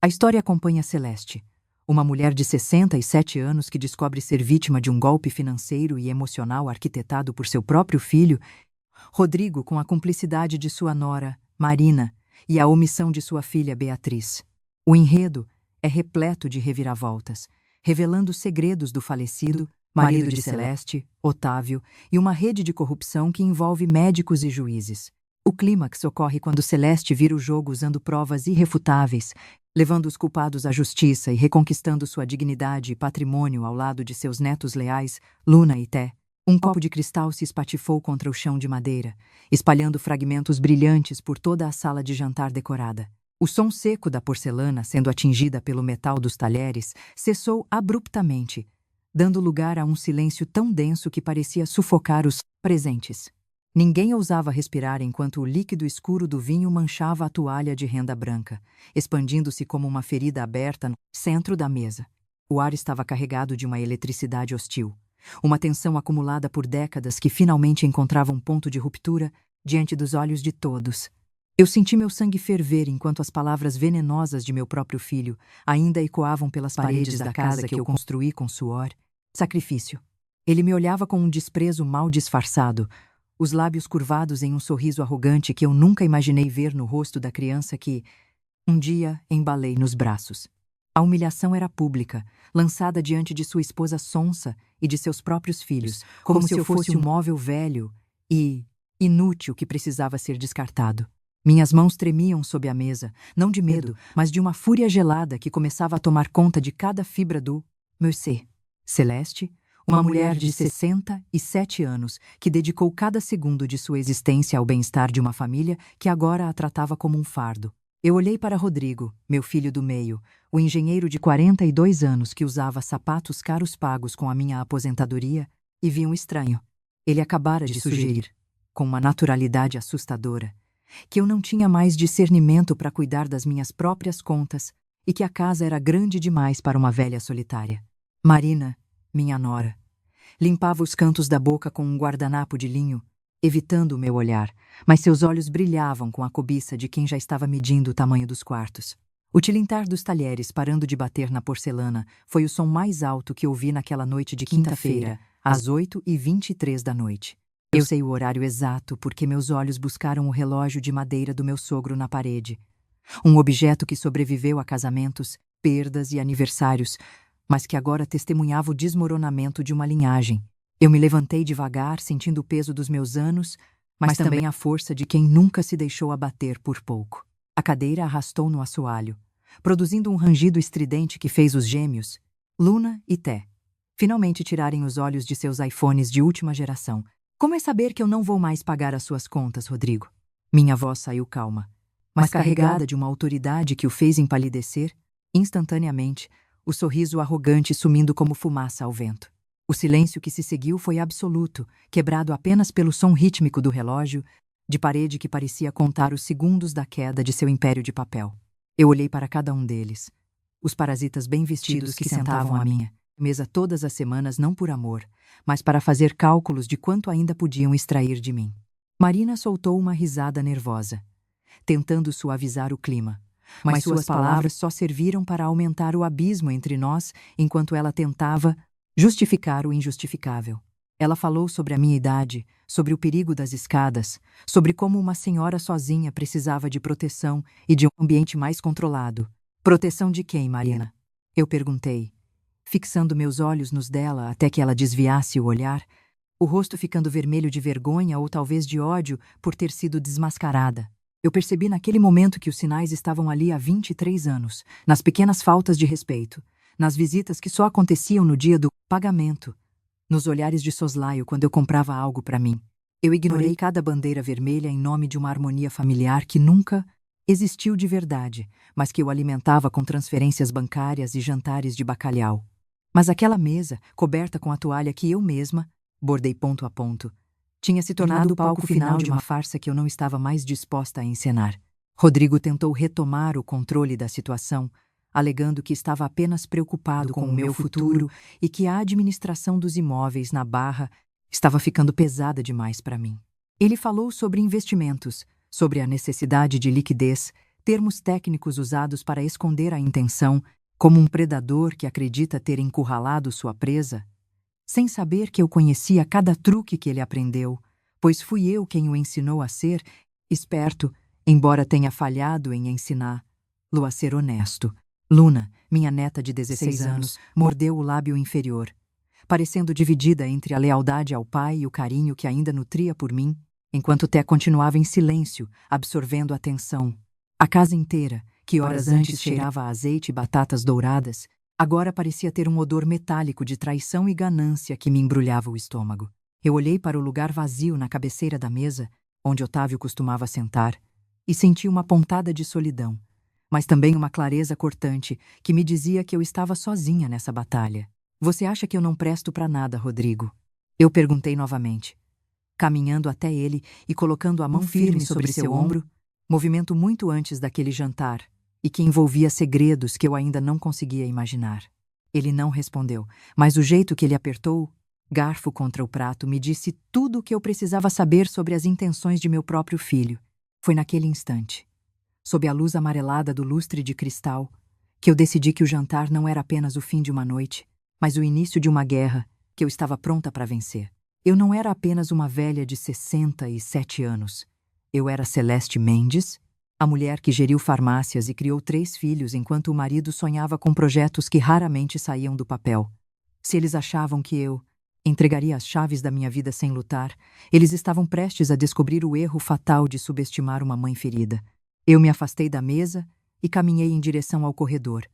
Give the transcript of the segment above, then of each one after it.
A história acompanha Celeste, uma mulher de 67 anos que descobre ser vítima de um golpe financeiro e emocional arquitetado por seu próprio filho, Rodrigo, com a cumplicidade de sua nora, Marina, e a omissão de sua filha, Beatriz. O enredo é repleto de reviravoltas, revelando segredos do falecido, marido de Celeste, Otávio, e uma rede de corrupção que envolve médicos e juízes. O clímax ocorre quando Celeste vira o jogo usando provas irrefutáveis, levando os culpados à justiça e reconquistando sua dignidade e patrimônio ao lado de seus netos leais, Luna e Té. Um copo de cristal se espatifou contra o chão de madeira, espalhando fragmentos brilhantes por toda a sala de jantar decorada. O som seco da porcelana, sendo atingida pelo metal dos talheres, cessou abruptamente, dando lugar a um silêncio tão denso que parecia sufocar os presentes. Ninguém ousava respirar enquanto o líquido escuro do vinho manchava a toalha de renda branca, expandindo-se como uma ferida aberta no centro da mesa. O ar estava carregado de uma eletricidade hostil, uma tensão acumulada por décadas que finalmente encontrava um ponto de ruptura diante dos olhos de todos. Eu senti meu sangue ferver enquanto as palavras venenosas de meu próprio filho ainda ecoavam pelas paredes da casa que eu construí com suor. Sacrifício. Ele me olhava com um desprezo mal disfarçado, os lábios curvados em um sorriso arrogante que eu nunca imaginei ver no rosto da criança que, um dia, embalei nos braços. A humilhação era pública, lançada diante de sua esposa sonsa e de seus próprios filhos, como se eu fosse um móvel velho e inútil que precisava ser descartado. Minhas mãos tremiam sob a mesa, não de medo, mas de uma fúria gelada que começava a tomar conta de cada fibra do meu ser. Celeste, uma mulher de 67 anos que dedicou cada segundo de sua existência ao bem-estar de uma família que agora a tratava como um fardo. Eu olhei para Rodrigo, meu filho do meio, o engenheiro de 42 anos que usava sapatos caros pagos com a minha aposentadoria, e vi um estranho. Ele acabara de sugerir, com uma naturalidade assustadora, que eu não tinha mais discernimento para cuidar das minhas próprias contas e que a casa era grande demais para uma velha solitária. Marina, minha nora, limpava os cantos da boca com um guardanapo de linho, evitando o meu olhar, mas seus olhos brilhavam com a cobiça de quem já estava medindo o tamanho dos quartos. O tilintar dos talheres parando de bater na porcelana foi o som mais alto que ouvi naquela noite de quinta-feira, às 8h23 da noite. Eu sei o horário exato porque meus olhos buscaram o relógio de madeira do meu sogro na parede. Um objeto que sobreviveu a casamentos, perdas e aniversários, mas que agora testemunhava o desmoronamento de uma linhagem. Eu me levantei devagar, sentindo o peso dos meus anos, mas também a força de quem nunca se deixou abater por pouco. A cadeira arrastou no assoalho, produzindo um rangido estridente que fez os gêmeos, Luna e Té, finalmente tirarem os olhos de seus iPhones de última geração. Como é saber que eu não vou mais pagar as suas contas, Rodrigo? Minha voz saiu calma, mas carregada de uma autoridade que o fez empalidecer, instantaneamente, o sorriso arrogante sumindo como fumaça ao vento. O silêncio que se seguiu foi absoluto, quebrado apenas pelo som rítmico do relógio, de parede que parecia contar os segundos da queda de seu império de papel. Eu olhei para cada um deles, os parasitas bem vestidos que sentavam à minha mesa todas as semanas não por amor, mas para fazer cálculos de quanto ainda podiam extrair de mim. Marina soltou uma risada nervosa, tentando suavizar o clima. Mas suas palavras só serviram para aumentar o abismo entre nós enquanto ela tentava justificar o injustificável. Ela falou sobre a minha idade, sobre o perigo das escadas, sobre como uma senhora sozinha precisava de proteção e de um ambiente mais controlado. Proteção de quem, Marina? Eu perguntei, fixando meus olhos nos dela até que ela desviasse o olhar, o rosto ficando vermelho de vergonha ou talvez de ódio por ter sido desmascarada. Eu percebi naquele momento que os sinais estavam ali há 23 anos, nas pequenas faltas de respeito, nas visitas que só aconteciam no dia do pagamento, nos olhares de soslaio quando eu comprava algo para mim. Eu ignorei cada bandeira vermelha em nome de uma harmonia familiar que nunca existiu de verdade, mas que eu alimentava com transferências bancárias e jantares de bacalhau. Mas aquela mesa, coberta com a toalha que eu mesma bordei ponto a ponto, tinha se tornado o palco final de uma farsa que eu não estava mais disposta a encenar. Rodrigo tentou retomar o controle da situação, alegando que estava apenas preocupado com o meu futuro e que a administração dos imóveis na Barra estava ficando pesada demais para mim. Ele falou sobre investimentos, sobre a necessidade de liquidez, termos técnicos usados para esconder a intenção, como um predador que acredita ter encurralado sua presa, sem saber que eu conhecia cada truque que ele aprendeu, pois fui eu quem o ensinou a ser esperto, embora tenha falhado em ensiná-lo a ser honesto. Luna, minha neta de 16 anos, mordeu o lábio inferior, parecendo dividida entre a lealdade ao pai e o carinho que ainda nutria por mim, enquanto Té continuava em silêncio, absorvendo a atenção. A casa inteira, que horas antes cheirava a azeite e batatas douradas, agora parecia ter um odor metálico de traição e ganância que me embrulhava o estômago. Eu olhei para o lugar vazio na cabeceira da mesa, onde Otávio costumava sentar, e senti uma pontada de solidão, mas também uma clareza cortante que me dizia que eu estava sozinha nessa batalha. Você acha que eu não presto para nada, Rodrigo? Eu perguntei novamente, caminhando até ele e colocando a mão firme sobre seu ombro, movimento muito antes daquele jantar, e que envolvia segredos que eu ainda não conseguia imaginar. Ele não respondeu, mas o jeito que ele apertou, garfo contra o prato, me disse tudo o que eu precisava saber sobre as intenções de meu próprio filho. Foi naquele instante, sob a luz amarelada do lustre de cristal, que eu decidi que o jantar não era apenas o fim de uma noite, mas o início de uma guerra que eu estava pronta para vencer. Eu não era apenas uma velha de 67 anos. Eu era Celeste Mendes, a mulher que geriu farmácias e criou 3 filhos enquanto o marido sonhava com projetos que raramente saíam do papel. Se eles achavam que eu entregaria as chaves da minha vida sem lutar, eles estavam prestes a descobrir o erro fatal de subestimar uma mãe ferida. Eu me afastei da mesa e caminhei em direção ao corredor,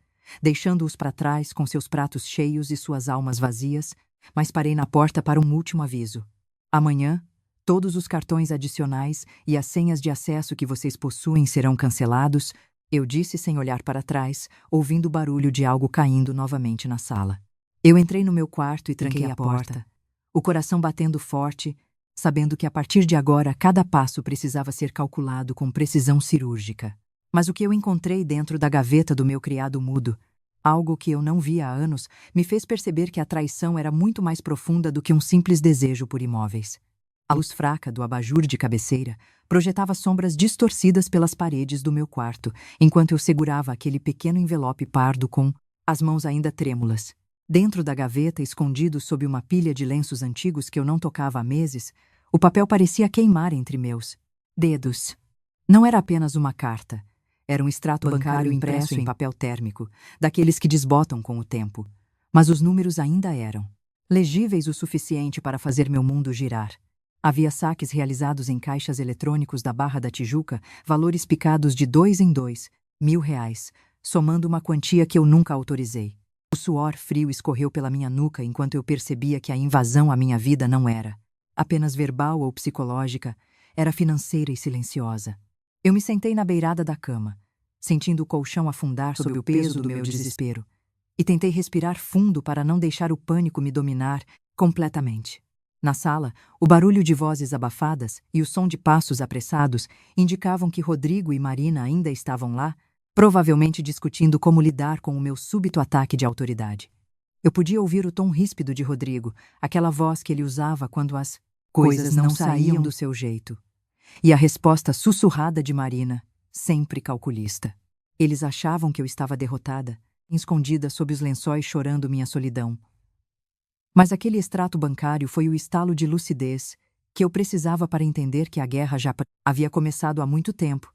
deixando-os para trás com seus pratos cheios e suas almas vazias, mas parei na porta para um último aviso. Amanhã, todos os cartões adicionais e as senhas de acesso que vocês possuem serão cancelados, eu disse sem olhar para trás, ouvindo o barulho de algo caindo novamente na sala. Eu entrei no meu quarto e tranquei a porta, o coração batendo forte, sabendo que a partir de agora cada passo precisava ser calculado com precisão cirúrgica. Mas o que eu encontrei dentro da gaveta do meu criado mudo, algo que eu não via há anos, me fez perceber que a traição era muito mais profunda do que um simples desejo por imóveis. A luz fraca do abajur de cabeceira projetava sombras distorcidas pelas paredes do meu quarto, enquanto eu segurava aquele pequeno envelope pardo com as mãos ainda trêmulas. Dentro da gaveta, escondido sob uma pilha de lenços antigos que eu não tocava há meses, o papel parecia queimar entre meus dedos. Não era apenas uma carta. Era um extrato bancário impresso em papel térmico, daqueles que desbotam com o tempo. Mas os números ainda eram legíveis o suficiente para fazer meu mundo girar. Havia saques realizados em caixas eletrônicos da Barra da Tijuca, valores picados de 2 em 2, R$ 1.000, somando uma quantia que eu nunca autorizei. O suor frio escorreu pela minha nuca enquanto eu percebia que a invasão à minha vida não era apenas verbal ou psicológica, era financeira e silenciosa. Eu me sentei na beirada da cama, sentindo o colchão afundar sob o peso do meu desespero, e tentei respirar fundo para não deixar o pânico me dominar completamente. Na sala, o barulho de vozes abafadas e o som de passos apressados indicavam que Rodrigo e Marina ainda estavam lá, provavelmente discutindo como lidar com o meu súbito ataque de autoridade. Eu podia ouvir o tom ríspido de Rodrigo, aquela voz que ele usava quando as coisas não saíam do seu jeito. E a resposta sussurrada de Marina, sempre calculista. Eles achavam que eu estava derrotada, escondida sob os lençóis chorando minha solidão. Mas aquele extrato bancário foi o estalo de lucidez que eu precisava para entender que a guerra já havia começado há muito tempo.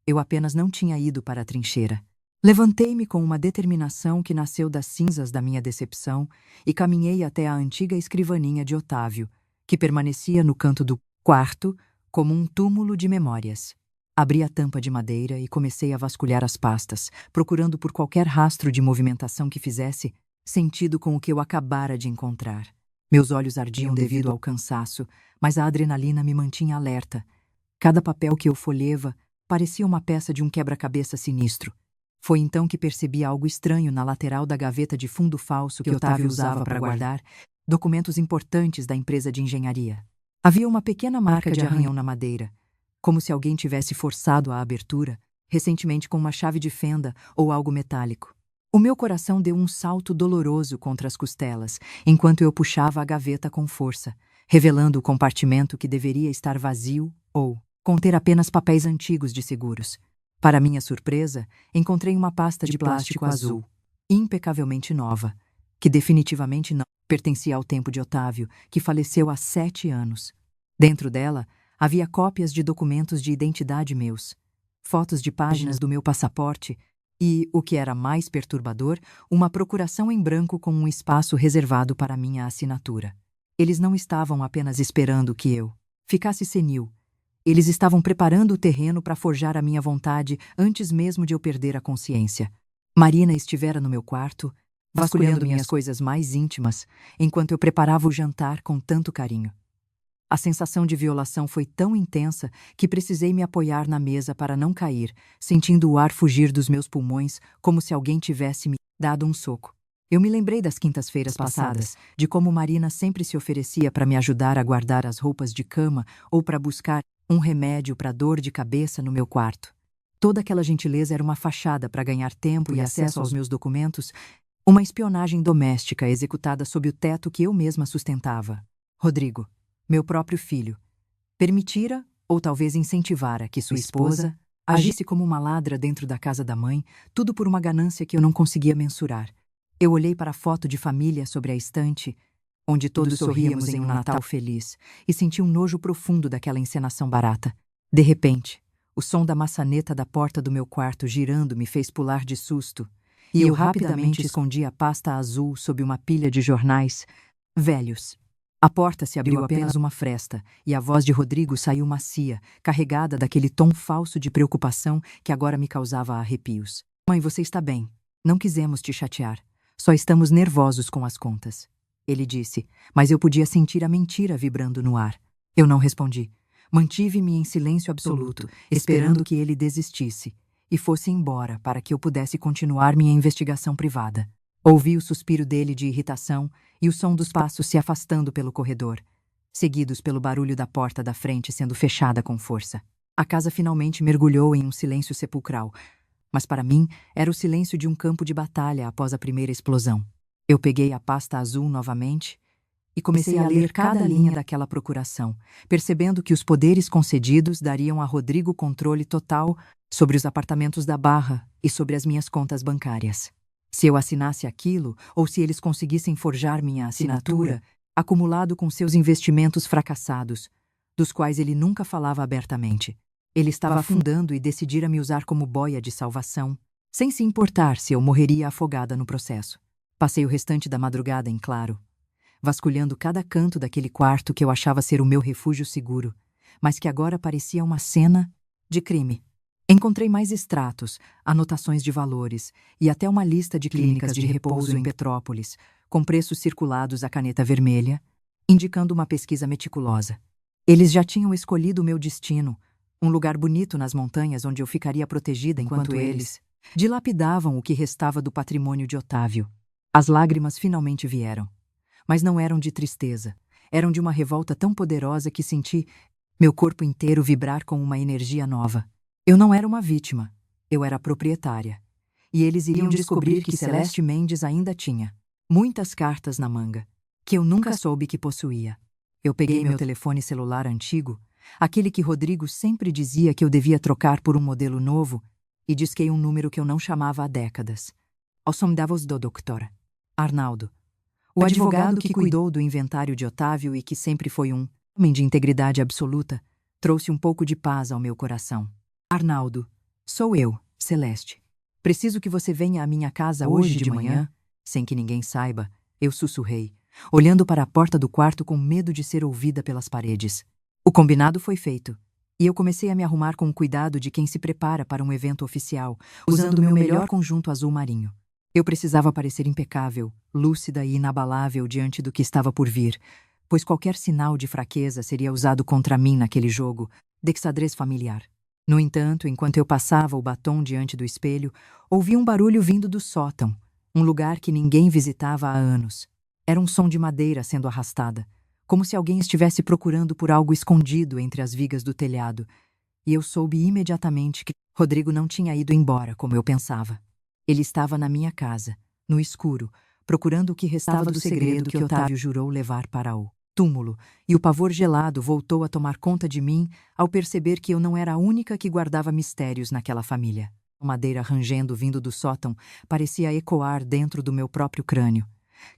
Eu apenas não tinha ido para a trincheira. Levantei-me com uma determinação que nasceu das cinzas da minha decepção e caminhei até a antiga escrivaninha de Otávio, que permanecia no canto do quarto como um túmulo de memórias. Abri a tampa de madeira e comecei a vasculhar as pastas, procurando por qualquer rastro de movimentação que fizesse sentido com o que eu acabara de encontrar. Meus olhos ardiam devido ao cansaço, mas a adrenalina me mantinha alerta. Cada papel que eu folheva parecia uma peça de um quebra-cabeça sinistro. Foi então que percebi algo estranho na lateral da gaveta de fundo falso que Otávio usava para guardar documentos importantes da empresa de engenharia. Havia uma pequena marca de arranhão na madeira, como se alguém tivesse forçado a abertura, recentemente com uma chave de fenda ou algo metálico. O meu coração deu um salto doloroso contra as costelas, enquanto eu puxava a gaveta com força, revelando o compartimento que deveria estar vazio ou conter apenas papéis antigos de seguros. Para minha surpresa, encontrei uma pasta de plástico azul, impecavelmente nova, que definitivamente não pertencia ao tempo de Otávio, que faleceu há 7 anos. Dentro dela, havia cópias de documentos de identidade meus, fotos de páginas do meu passaporte e, o que era mais perturbador, uma procuração em branco com um espaço reservado para minha assinatura. Eles não estavam apenas esperando que eu ficasse senil. Eles estavam preparando o terreno para forjar a minha vontade antes mesmo de eu perder a consciência. Marina estivera no meu quarto, vasculhando minhas coisas mais íntimas, enquanto eu preparava o jantar com tanto carinho. A sensação de violação foi tão intensa que precisei me apoiar na mesa para não cair, sentindo o ar fugir dos meus pulmões como se alguém tivesse me dado um soco. Eu me lembrei das quintas-feiras passadas, de como Marina sempre se oferecia para me ajudar a guardar as roupas de cama ou para buscar um remédio para dor de cabeça no meu quarto. Toda aquela gentileza era uma fachada para ganhar tempo e acesso aos meus documentos, uma espionagem doméstica executada sob o teto que eu mesma sustentava. Rodrigo, meu próprio filho, permitira, ou talvez incentivara, que sua esposa agisse como uma ladra dentro da casa da mãe, tudo por uma ganância que eu não conseguia mensurar. Eu olhei para a foto de família sobre a estante, onde todos sorríamos em um Natal feliz, e senti um nojo profundo daquela encenação barata. De repente, o som da maçaneta da porta do meu quarto girando me fez pular de susto, e eu rapidamente escondi a pasta azul sob uma pilha de jornais velhos. A porta se abriu apenas uma fresta, e a voz de Rodrigo saiu macia, carregada daquele tom falso de preocupação que agora me causava arrepios. Mãe, você está bem. Não quisemos te chatear. Só estamos nervosos com as contas. Ele disse, mas eu podia sentir a mentira vibrando no ar. Eu não respondi. Mantive-me em silêncio absoluto, esperando que ele desistisse e fosse embora para que eu pudesse continuar minha investigação privada. Ouvi o suspiro dele de irritação e o som dos passos se afastando pelo corredor, seguidos pelo barulho da porta da frente sendo fechada com força. A casa finalmente mergulhou em um silêncio sepulcral, mas para mim era o silêncio de um campo de batalha após a primeira explosão. Eu peguei a pasta azul novamente e comecei a ler cada linha daquela procuração, percebendo que os poderes concedidos dariam a Rodrigo controle total sobre os apartamentos da Barra e sobre as minhas contas bancárias. Se eu assinasse aquilo, ou se eles conseguissem forjar minha assinatura, acumulado com seus investimentos fracassados, dos quais ele nunca falava abertamente, ele estava afundando e decidira me usar como boia de salvação, sem se importar se eu morreria afogada no processo. Passei o restante da madrugada em claro, vasculhando cada canto daquele quarto que eu achava ser o meu refúgio seguro, mas que agora parecia uma cena de crime. Encontrei mais extratos, anotações de valores e até uma lista de clínicas de repouso em Petrópolis, com preços circulados a caneta vermelha, indicando uma pesquisa meticulosa. Eles já tinham escolhido o meu destino, um lugar bonito nas montanhas onde eu ficaria protegida enquanto eles dilapidavam o que restava do patrimônio de Otávio. As lágrimas finalmente vieram, mas não eram de tristeza, eram de uma revolta tão poderosa que senti meu corpo inteiro vibrar com uma energia nova. Eu não era uma vítima, eu era a proprietária. E eles iriam descobrir que Celeste Mendes ainda tinha muitas cartas na manga, que eu nunca soube que possuía. Eu peguei meu telefone celular antigo, aquele que Rodrigo sempre dizia que eu devia trocar por um modelo novo, e disquei um número que eu não chamava há décadas. Os somdavos do Dr. Arnaldo, o advogado que cuidou do inventário de Otávio e que sempre foi um homem de integridade absoluta, trouxe um pouco de paz ao meu coração. Arnaldo, sou eu, Celeste. Preciso que você venha à minha casa hoje de manhã, sem que ninguém saiba, eu sussurrei, olhando para a porta do quarto com medo de ser ouvida pelas paredes. O combinado foi feito, e eu comecei a me arrumar com o cuidado de quem se prepara para um evento oficial, usando meu melhor conjunto azul marinho. Eu precisava parecer impecável, lúcida e inabalável diante do que estava por vir, pois qualquer sinal de fraqueza seria usado contra mim naquele jogo de xadrez familiar. No entanto, enquanto eu passava o batom diante do espelho, ouvi um barulho vindo do sótão, um lugar que ninguém visitava há anos. Era um som de madeira sendo arrastada, como se alguém estivesse procurando por algo escondido entre as vigas do telhado, e eu soube imediatamente que Rodrigo não tinha ido embora como eu pensava. Ele estava na minha casa, no escuro, procurando o que restava do segredo que Otávio jurou levar para o túmulo, e o pavor gelado voltou a tomar conta de mim ao perceber que eu não era a única que guardava mistérios naquela família. A madeira rangendo vindo do sótão parecia ecoar dentro do meu próprio crânio.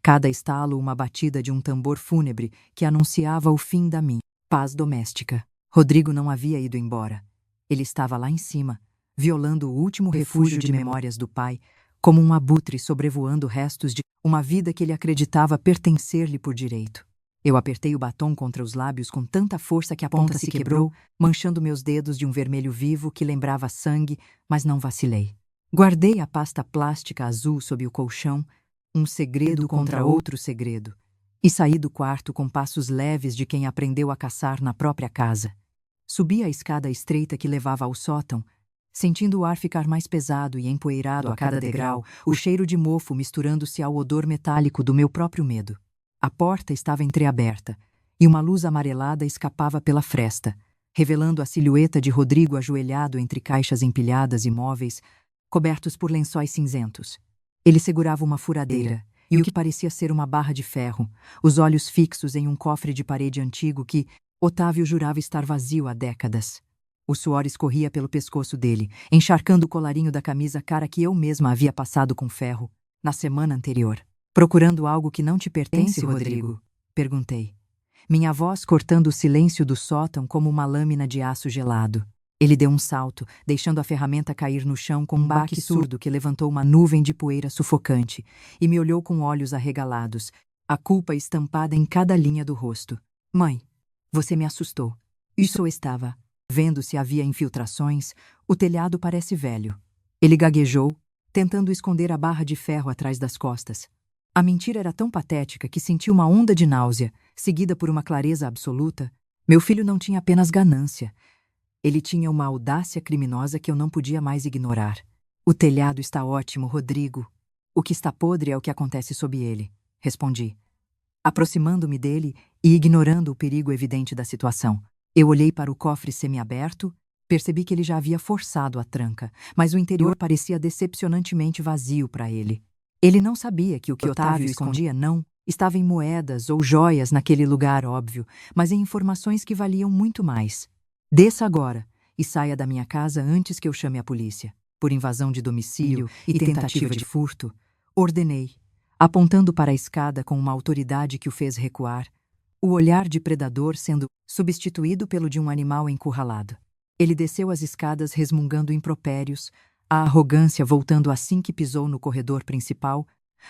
Cada estalo uma batida de um tambor fúnebre que anunciava o fim da minha paz doméstica. Rodrigo não havia ido embora. Ele estava lá em cima, violando o último refúgio de memórias do pai, como um abutre sobrevoando restos de uma vida que ele acreditava pertencer-lhe por direito. Eu apertei o batom contra os lábios com tanta força que a ponta se quebrou, manchando meus dedos de um vermelho vivo que lembrava sangue, mas não vacilei. Guardei a pasta plástica azul sob o colchão, um segredo contra outro segredo, e saí do quarto com passos leves de quem aprendeu a caçar na própria casa. Subi a escada estreita que levava ao sótão, sentindo o ar ficar mais pesado e empoeirado a cada degrau, o cheiro de mofo misturando-se ao odor metálico do meu próprio medo. A porta estava entreaberta, e uma luz amarelada escapava pela fresta, revelando a silhueta de Rodrigo ajoelhado entre caixas empilhadas e móveis, cobertos por lençóis cinzentos. Ele segurava uma furadeira, e o que parecia ser uma barra de ferro, os olhos fixos em um cofre de parede antigo que Otávio jurava estar vazio há décadas. O suor escorria pelo pescoço dele, encharcando o colarinho da camisa cara que eu mesma havia passado com ferro, na semana anterior. Procurando algo que não te pertence, Rodrigo? Perguntei. Minha voz cortando o silêncio do sótão como uma lâmina de aço gelado. Ele deu um salto, deixando a ferramenta cair no chão com um baque surdo que levantou uma nuvem de poeira sufocante, e me olhou com olhos arregalados, a culpa estampada em cada linha do rosto. Mãe, você me assustou. Isso estava. Vendo se havia infiltrações, o telhado parece velho. Ele gaguejou, tentando esconder a barra de ferro atrás das costas. A mentira era tão patética que senti uma onda de náusea, seguida por uma clareza absoluta. Meu filho não tinha apenas ganância. Ele tinha uma audácia criminosa que eu não podia mais ignorar. O telhado está ótimo, Rodrigo. O que está podre é o que acontece sob ele, respondi, aproximando-me dele e ignorando o perigo evidente da situação. Eu olhei para o cofre semiaberto, percebi que ele já havia forçado a tranca, mas o interior parecia decepcionantemente vazio para ele. Ele não sabia que o que Otávio escondia não estava em moedas ou joias naquele lugar óbvio, mas em informações que valiam muito mais. Desça agora e saia da minha casa antes que eu chame a polícia. Por invasão de domicílio e tentativa de furto, ordenei, apontando para a escada com uma autoridade que o fez recuar, o olhar de predador sendo substituído pelo de um animal encurralado. Ele desceu as escadas resmungando impropérios, a arrogância voltando assim que pisou no corredor principal,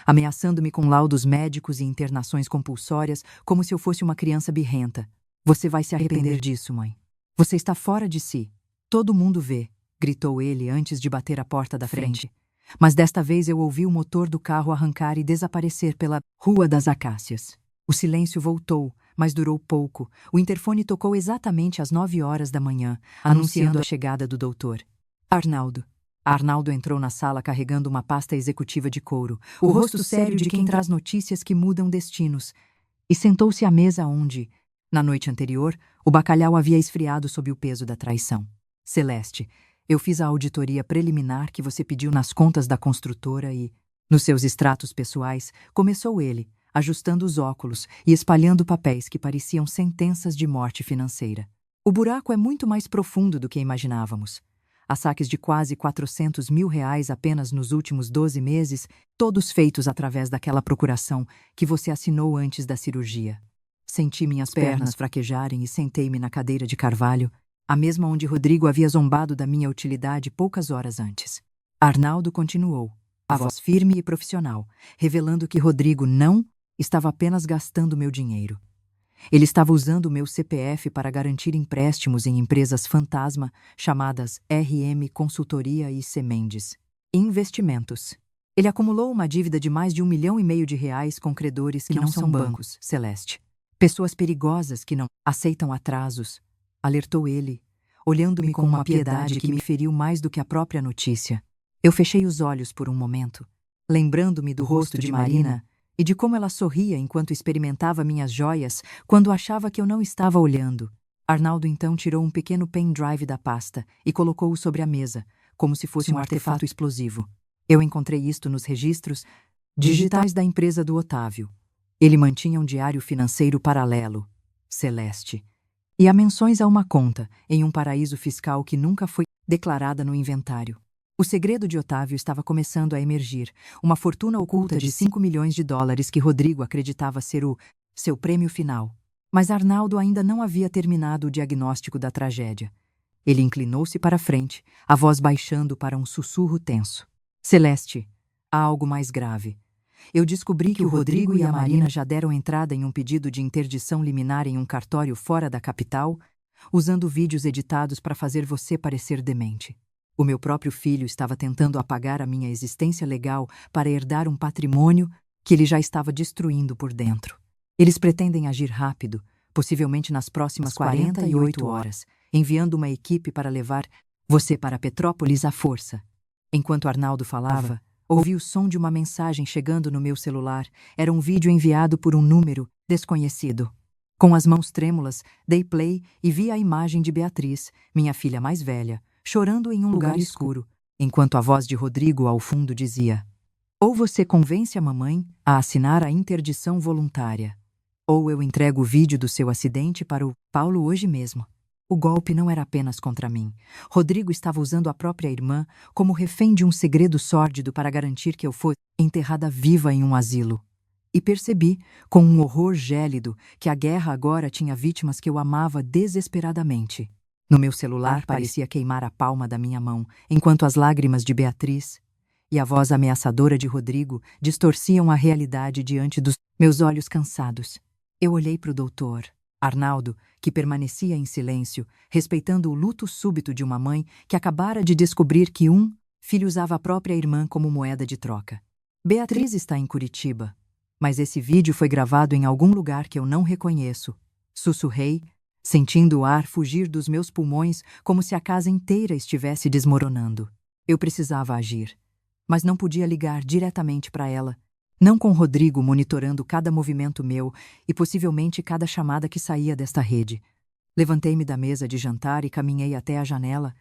ameaçando-me com laudos médicos e internações compulsórias como se eu fosse uma criança birrenta. Você vai se arrepender disso, mãe. Você está fora de si. Todo mundo vê, gritou ele antes de bater a porta da frente. Mas desta vez eu ouvi o motor do carro arrancar e desaparecer pela Rua das Acácias. O silêncio voltou, mas durou pouco. O interfone tocou exatamente às 9 horas da manhã, anunciando a chegada do doutor. Arnaldo. Arnaldo entrou na sala carregando uma pasta executiva de couro, o rosto sério de quem traz notícias que mudam destinos, e sentou-se à mesa onde, na noite anterior, o bacalhau havia esfriado sob o peso da traição. Celeste, eu fiz a auditoria preliminar que você pediu nas contas da construtora e, nos seus extratos pessoais, começou ele, ajustando os óculos e espalhando papéis que pareciam sentenças de morte financeira. O buraco é muito mais profundo do que imaginávamos. Há saques de quase R$400 mil apenas nos últimos 12 meses, todos feitos através daquela procuração que você assinou antes da cirurgia. Senti minhas pernas fraquejarem e sentei-me na cadeira de carvalho, a mesma onde Rodrigo havia zombado da minha utilidade poucas horas antes. Arnaldo continuou, a voz firme e profissional, revelando que Rodrigo não estava apenas gastando meu dinheiro. Ele estava usando o meu CPF para garantir empréstimos em empresas fantasma chamadas RM Consultoria e C. Mendes. Investimentos. Ele acumulou uma dívida de mais de R$1,5 milhão com credores que não são bancos, Celeste. Pessoas perigosas que não aceitam atrasos, alertou ele, olhando-me com uma piedade que me feriu mais do que a própria notícia. Eu fechei os olhos por um momento, lembrando-me do rosto de Marina e de como ela sorria enquanto experimentava minhas joias quando achava que eu não estava olhando. Arnaldo então tirou um pequeno pendrive da pasta e colocou-o sobre a mesa, como se fosse um artefato explosivo. Eu encontrei isto nos registros digitais da empresa do Otávio. Ele mantinha um diário financeiro paralelo, Celeste, e há menções a uma conta em um paraíso fiscal que nunca foi declarada no inventário. O segredo de Otávio estava começando a emergir, uma fortuna oculta de 5 milhões de dólares que Rodrigo acreditava ser o seu prêmio final. Mas Arnaldo ainda não havia terminado o diagnóstico da tragédia. Ele inclinou-se para a frente, a voz baixando para um sussurro tenso. Celeste, há algo mais grave. Eu descobri que o Rodrigo e a Marina já deram entrada em um pedido de interdição liminar em um cartório fora da capital, usando vídeos editados para fazer você parecer demente. O meu próprio filho estava tentando apagar a minha existência legal para herdar um patrimônio que ele já estava destruindo por dentro. Eles pretendem agir rápido, possivelmente nas próximas 48 horas, enviando uma equipe para levar você para Petrópolis à força. Enquanto Arnaldo falava, ouvi o som de uma mensagem chegando no meu celular. Era um vídeo enviado por um número desconhecido. Com as mãos trêmulas, dei play e vi a imagem de Beatriz, minha filha mais velha, chorando em um lugar escuro, enquanto a voz de Rodrigo ao fundo dizia: ou você convence a mamãe a assinar a interdição voluntária, ou eu entrego o vídeo do seu acidente para o Paulo hoje mesmo. O golpe não era apenas contra mim. Rodrigo estava usando a própria irmã como refém de um segredo sórdido para garantir que eu fosse enterrada viva em um asilo. E percebi, com um horror gélido, que a guerra agora tinha vítimas que eu amava desesperadamente. No meu celular parecia queimar a palma da minha mão, enquanto as lágrimas de Beatriz e a voz ameaçadora de Rodrigo distorciam a realidade diante dos meus olhos cansados. Eu olhei para o doutor Arnaldo, que permanecia em silêncio, respeitando o luto súbito de uma mãe que acabara de descobrir que um filho usava a própria irmã como moeda de troca. Beatriz está em Curitiba, mas esse vídeo foi gravado em algum lugar que eu não reconheço. Sussurrei, sentindo o ar fugir dos meus pulmões como se a casa inteira estivesse desmoronando. Eu precisava agir, mas não podia ligar diretamente para ela. Não com Rodrigo monitorando cada movimento meu e possivelmente cada chamada que saía desta rede. Levantei-me da mesa de jantar e caminhei até a janela,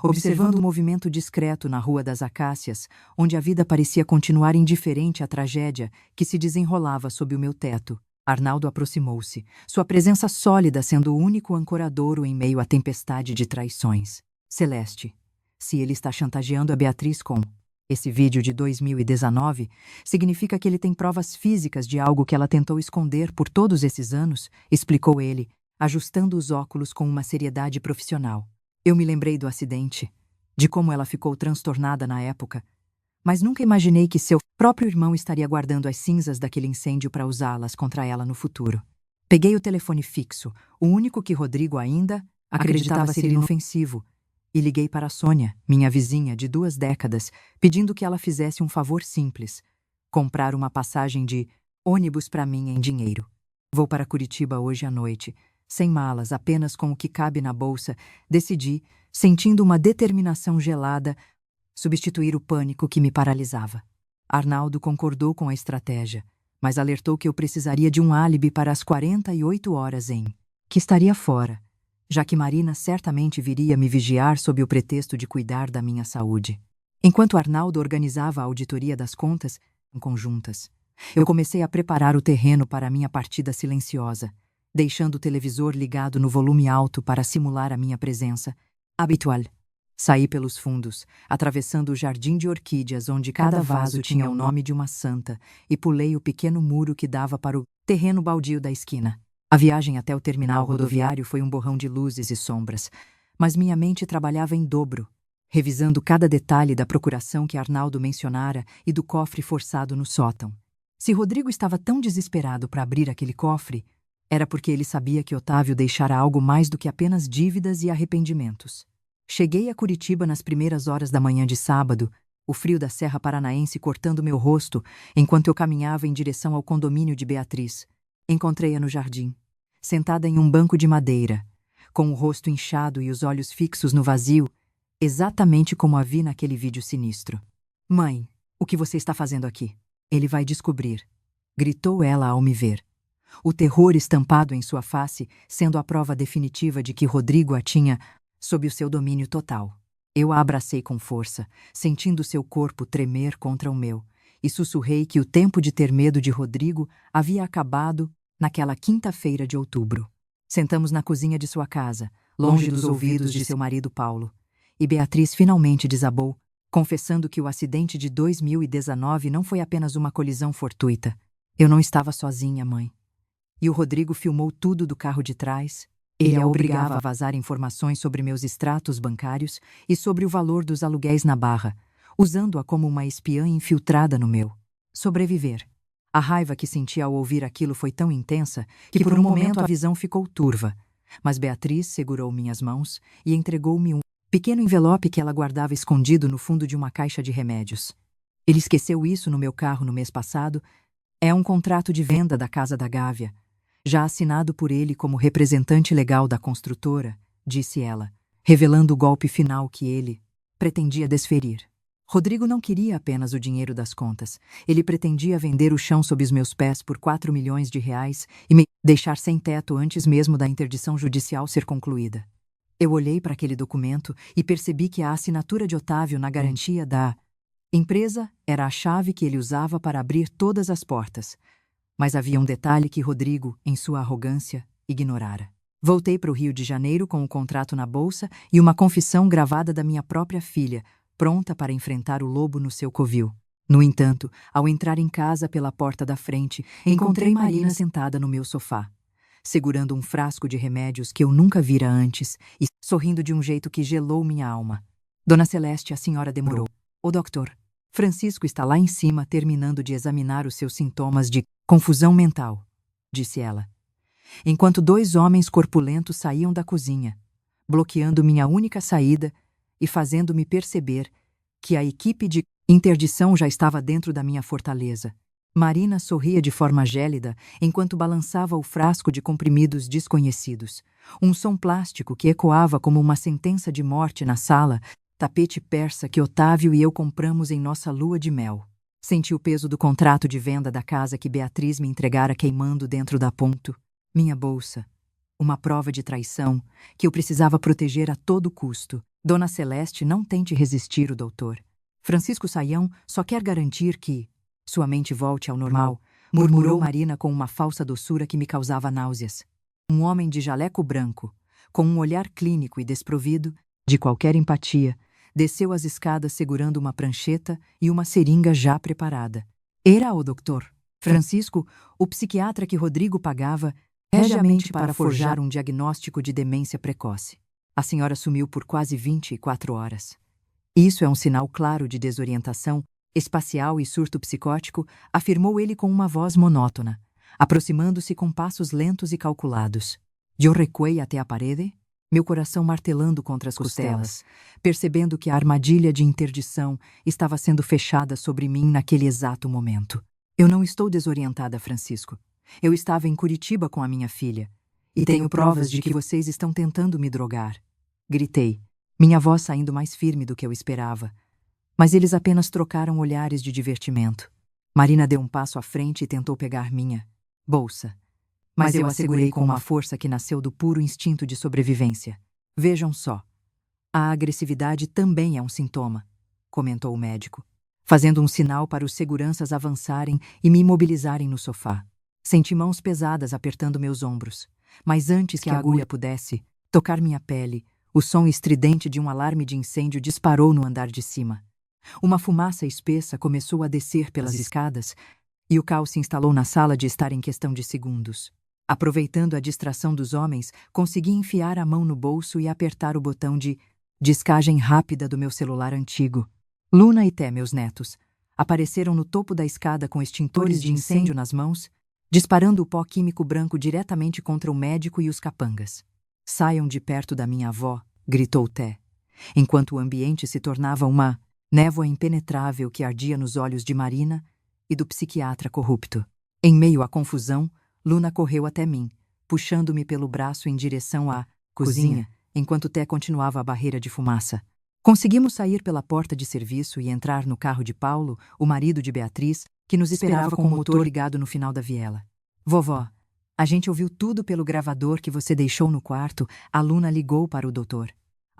observando o movimento discreto na Rua das Acácias, onde a vida parecia continuar indiferente à tragédia que se desenrolava sob o meu teto. Arnaldo aproximou-se, sua presença sólida sendo o único ancoradouro em meio à tempestade de traições. Celeste, se ele está chantageando a Beatriz com esse vídeo de 2019, significa que ele tem provas físicas de algo que ela tentou esconder por todos esses anos, explicou ele, ajustando os óculos com uma seriedade profissional. Eu me lembrei do acidente, de como ela ficou transtornada na época, mas nunca imaginei que seu próprio irmão estaria guardando as cinzas daquele incêndio para usá-las contra ela no futuro. Peguei o telefone fixo, o único que Rodrigo ainda acreditava ser inofensivo, e liguei para a Sônia, minha vizinha de 2 décadas, pedindo que ela fizesse um favor simples: comprar uma passagem de ônibus para mim em dinheiro. Vou para Curitiba hoje à noite, sem malas, apenas com o que cabe na bolsa. Decidi, sentindo uma determinação gelada, substituir o pânico que me paralisava. Arnaldo concordou com a estratégia, mas alertou que eu precisaria de um álibi para as 48 horas que estaria fora, já que Marina certamente viria me vigiar sob o pretexto de cuidar da minha saúde. Enquanto Arnaldo organizava a auditoria das contas conjuntas, eu comecei a preparar o terreno para a minha partida silenciosa, deixando o televisor ligado no volume alto para simular a minha presença habitual. Saí pelos fundos, atravessando o jardim de orquídeas onde cada vaso tinha o nome de uma santa, e pulei o pequeno muro que dava para o terreno baldio da esquina. A viagem até o terminal rodoviário foi um borrão de luzes e sombras, mas minha mente trabalhava em dobro, revisando cada detalhe da procuração que Arnaldo mencionara e do cofre forçado no sótão. Se Rodrigo estava tão desesperado para abrir aquele cofre, era porque ele sabia que Otávio deixara algo mais do que apenas dívidas e arrependimentos. Cheguei a Curitiba nas primeiras horas da manhã de sábado, o frio da Serra Paranaense cortando meu rosto enquanto eu caminhava em direção ao condomínio de Beatriz. Encontrei-a no jardim, sentada em um banco de madeira, com o rosto inchado e os olhos fixos no vazio, exatamente como a vi naquele vídeo sinistro. Mãe, o que você está fazendo aqui? Ele vai descobrir, gritou ela ao me ver. O terror estampado em sua face, sendo a prova definitiva de que Rodrigo a tinha sob o seu domínio total. Eu a abracei com força, sentindo seu corpo tremer contra o meu, e sussurrei que o tempo de ter medo de Rodrigo havia acabado naquela quinta-feira de outubro. Sentamos na cozinha de sua casa, longe dos ouvidos de seu marido Paulo, e Beatriz finalmente desabou, confessando que o acidente de 2019 não foi apenas uma colisão fortuita. Eu não estava sozinha, mãe. E o Rodrigo filmou tudo do carro de trás. Ele a obrigava a vazar informações sobre meus extratos bancários e sobre o valor dos aluguéis na Barra, usando-a como uma espiã infiltrada no meu sobreviver. A raiva que senti ao ouvir aquilo foi tão intensa que por um momento a visão ficou turva, mas Beatriz segurou minhas mãos e entregou-me um pequeno envelope que ela guardava escondido no fundo de uma caixa de remédios. Ele esqueceu isso no meu carro no mês passado. É um contrato de venda da Casa da Gávea, já assinado por ele como representante legal da construtora, disse ela, revelando o golpe final que ele pretendia desferir. Rodrigo não queria apenas o dinheiro das contas. Ele pretendia vender o chão sob os meus pés por 4 milhões de reais e me deixar sem teto antes mesmo da interdição judicial ser concluída. Eu olhei para aquele documento e percebi que a assinatura de Otávio na garantia da empresa era a chave que ele usava para abrir todas as portas. Mas havia um detalhe que Rodrigo, em sua arrogância, ignorara. Voltei para o Rio de Janeiro com o contrato na bolsa e uma confissão gravada da minha própria filha, pronta para enfrentar o lobo no seu covil. No entanto, ao entrar em casa pela porta da frente, encontrei Marina sentada no meu sofá, segurando um frasco de remédios que eu nunca vira antes e sorrindo de um jeito que gelou minha alma. Dona Celeste, a senhora demorou. O doutor Francisco está lá em cima terminando de examinar os seus sintomas de confusão mental, disse ela, enquanto 2 homens corpulentos saíam da cozinha, bloqueando minha única saída e fazendo-me perceber que a equipe de interdição já estava dentro da minha fortaleza. Marina sorria de forma gélida enquanto balançava o frasco de comprimidos desconhecidos. Um som plástico que ecoava como uma sentença de morte na sala, tapete persa que Otávio e eu compramos em nossa lua de mel. Senti o peso do contrato de venda da casa que Beatriz me entregara queimando dentro da ponto. Minha bolsa. Uma prova de traição que eu precisava proteger a todo custo. Dona Celeste, não tente resistir o doutor. Francisco Saião só quer garantir que sua mente volte ao normal, murmurou Marina com uma falsa doçura que me causava náuseas. Um homem de jaleco branco, com um olhar clínico e desprovido de qualquer empatia, desceu as escadas segurando uma prancheta e uma seringa já preparada. Era o doutor Francisco, o psiquiatra que Rodrigo pagava regiamente para forjar um diagnóstico de demência precoce. A senhora sumiu por quase 24 horas. Isso é um sinal claro de desorientação espacial e surto psicótico, afirmou ele com uma voz monótona, aproximando-se com passos lentos e calculados. Eu recuei até a parede, meu coração martelando contra as costelas, percebendo que a armadilha de interdição estava sendo fechada sobre mim naquele exato momento. Eu não estou desorientada, Francisco. Eu estava em Curitiba com a minha filha. E tenho provas de que vocês estão tentando me drogar. Gritei, minha voz saindo mais firme do que eu esperava. Mas eles apenas trocaram olhares de divertimento. Marina deu um passo à frente e tentou pegar minha bolsa. Mas eu a segurei com uma força que nasceu do puro instinto de sobrevivência. Vejam só. A agressividade também é um sintoma, comentou o médico, fazendo um sinal para os seguranças avançarem e me imobilizarem no sofá. Senti mãos pesadas apertando meus ombros, mas antes que a agulha pudesse tocar minha pele, o som estridente de um alarme de incêndio disparou no andar de cima. Uma fumaça espessa começou a descer pelas escadas e o caos se instalou na sala de estar em questão de segundos. Aproveitando a distração dos homens, consegui enfiar a mão no bolso e apertar o botão de descagem rápida do meu celular antigo. Luna e Té, meus netos, apareceram no topo da escada com extintores de incêndio nas mãos, disparando o pó químico branco diretamente contra o médico e os capangas. Saiam de perto da minha avó, gritou Té, enquanto o ambiente se tornava uma névoa impenetrável que ardia nos olhos de Marina e do psiquiatra corrupto. Em meio à confusão, Luna correu até mim, puxando-me pelo braço em direção à cozinha, enquanto Té continuava a barreira de fumaça. Conseguimos sair pela porta de serviço e entrar no carro de Paulo, o marido de Beatriz, que nos esperava com o motor ligado no final da viela. Vovó, a gente ouviu tudo pelo gravador que você deixou no quarto, a Luna ligou para o doutor.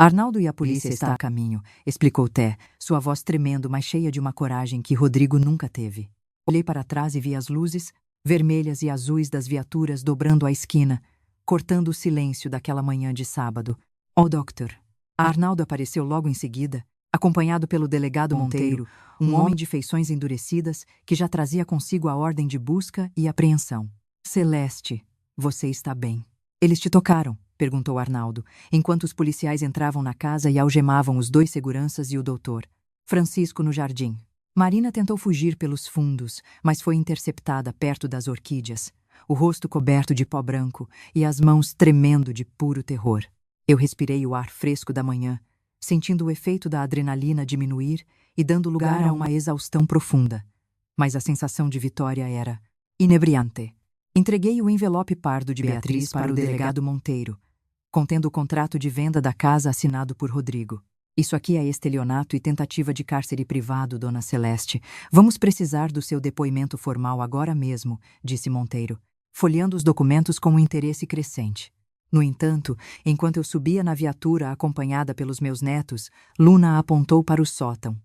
Arnaldo e a polícia está a caminho, explicou Té, sua voz tremendo, mas cheia de uma coragem que Rodrigo nunca teve. Olhei para trás e vi as luzes, vermelhas e azuis das viaturas dobrando a esquina, cortando o silêncio daquela manhã de sábado. Oh, Doctor! Arnaldo apareceu logo em seguida, acompanhado pelo delegado Monteiro, um homem de feições endurecidas que já trazia consigo a ordem de busca e apreensão. Celeste, você está bem. Eles te tocaram? Perguntou Arnaldo, enquanto os policiais entravam na casa e algemavam os 2 seguranças e o doutor. Francisco no jardim. Marina tentou fugir pelos fundos, mas foi interceptada perto das orquídeas, o rosto coberto de pó branco e as mãos tremendo de puro terror. Eu respirei o ar fresco da manhã, sentindo o efeito da adrenalina diminuir e dando lugar a uma exaustão profunda. Mas a sensação de vitória era inebriante. Entreguei o envelope pardo de Beatriz para o delegado Monteiro, contendo o contrato de venda da casa assinado por Rodrigo. Isso aqui é estelionato e tentativa de cárcere privado, Dona Celeste. Vamos precisar do seu depoimento formal agora mesmo, disse Monteiro, folheando os documentos com um interesse crescente. No entanto, enquanto eu subia na viatura acompanhada pelos meus netos, Luna apontou para o sótão,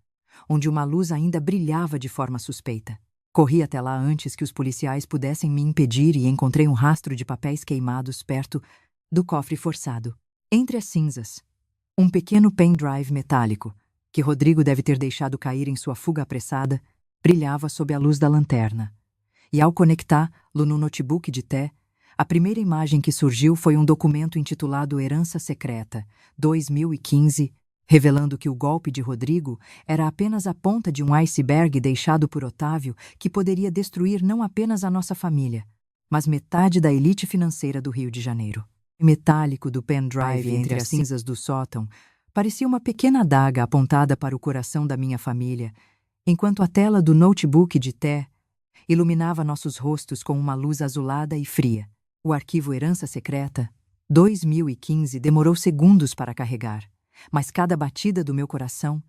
onde uma luz ainda brilhava de forma suspeita. Corri até lá antes que os policiais pudessem me impedir e encontrei um rastro de papéis queimados perto do cofre forçado. Entre as cinzas, um pequeno pendrive metálico, que Rodrigo deve ter deixado cair em sua fuga apressada, brilhava sob a luz da lanterna. E ao conectá-lo no notebook de Té, a primeira imagem que surgiu foi um documento intitulado Herança Secreta, 2015, revelando que o golpe de Rodrigo era apenas a ponta de um iceberg deixado por Otávio que poderia destruir não apenas a nossa família, mas metade da elite financeira do Rio de Janeiro. O metálico do pendrive entre as cinzas do sótão parecia uma pequena adaga apontada para o coração da minha família, enquanto a tela do notebook de Té iluminava nossos rostos com uma luz azulada e fria. O arquivo Herança Secreta, 2015, demorou segundos para carregar, mas cada batida do meu coração,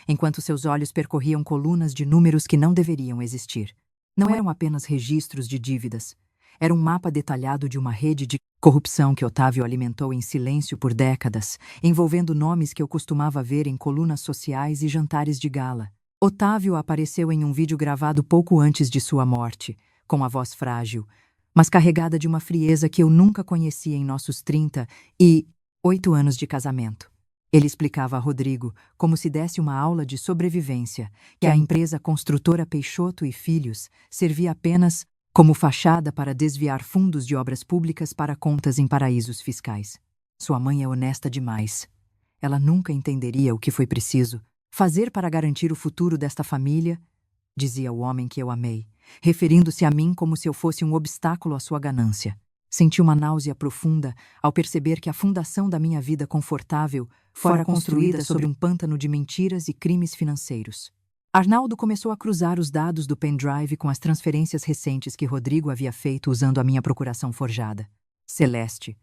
enquanto seus olhos percorriam colunas de números que não deveriam existir. Não eram apenas registros de dívidas, era um mapa detalhado de uma rede de corrupção que Otávio alimentou em silêncio por décadas, envolvendo nomes que eu costumava ver em colunas sociais e jantares de gala. Otávio apareceu em um vídeo gravado pouco antes de sua morte, com a voz frágil, mas carregada de uma frieza que eu nunca conhecia em nossos 38 anos de casamento. Ele explicava a Rodrigo, como se desse uma aula de sobrevivência, que a empresa construtora Peixoto e Filhos servia apenas como fachada para desviar fundos de obras públicas para contas em paraísos fiscais. Sua mãe é honesta demais. Ela nunca entenderia o que foi preciso fazer para garantir o futuro desta família, dizia o homem que eu amei, referindo-se a mim como se eu fosse um obstáculo à sua ganância. Senti uma náusea profunda ao perceber que a fundação da minha vida confortável fora construída sobre um pântano de mentiras e crimes financeiros. Arnaldo começou a cruzar os dados do pendrive com as transferências recentes que Rodrigo havia feito usando a minha procuração forjada. Celeste,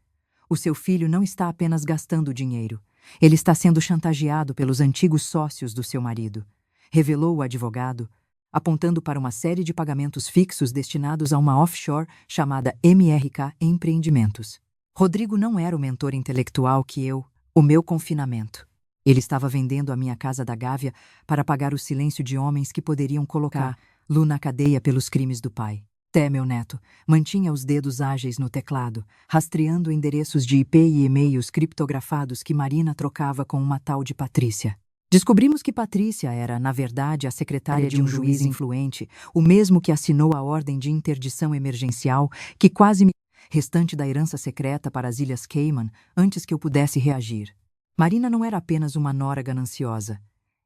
o seu filho não está apenas gastando dinheiro, ele está sendo chantageado pelos antigos sócios do seu marido, revelou o advogado, apontando para uma série de pagamentos fixos destinados a uma offshore chamada MRK Empreendimentos. Rodrigo não era o mentor intelectual que o meu confinamento. Ele estava vendendo a minha casa da Gávea para pagar o silêncio de homens que poderiam colocar Lu na cadeia pelos crimes do pai. Té, meu neto, mantinha os dedos ágeis no teclado, rastreando endereços de IP e e-mails criptografados que Marina trocava com uma tal de Patrícia. Descobrimos que Patrícia era, na verdade, a secretária de um juiz influente, o mesmo que assinou a ordem de interdição emergencial que quase me restante da herança secreta para as Ilhas Cayman antes que eu pudesse reagir. Marina não era apenas uma nora gananciosa.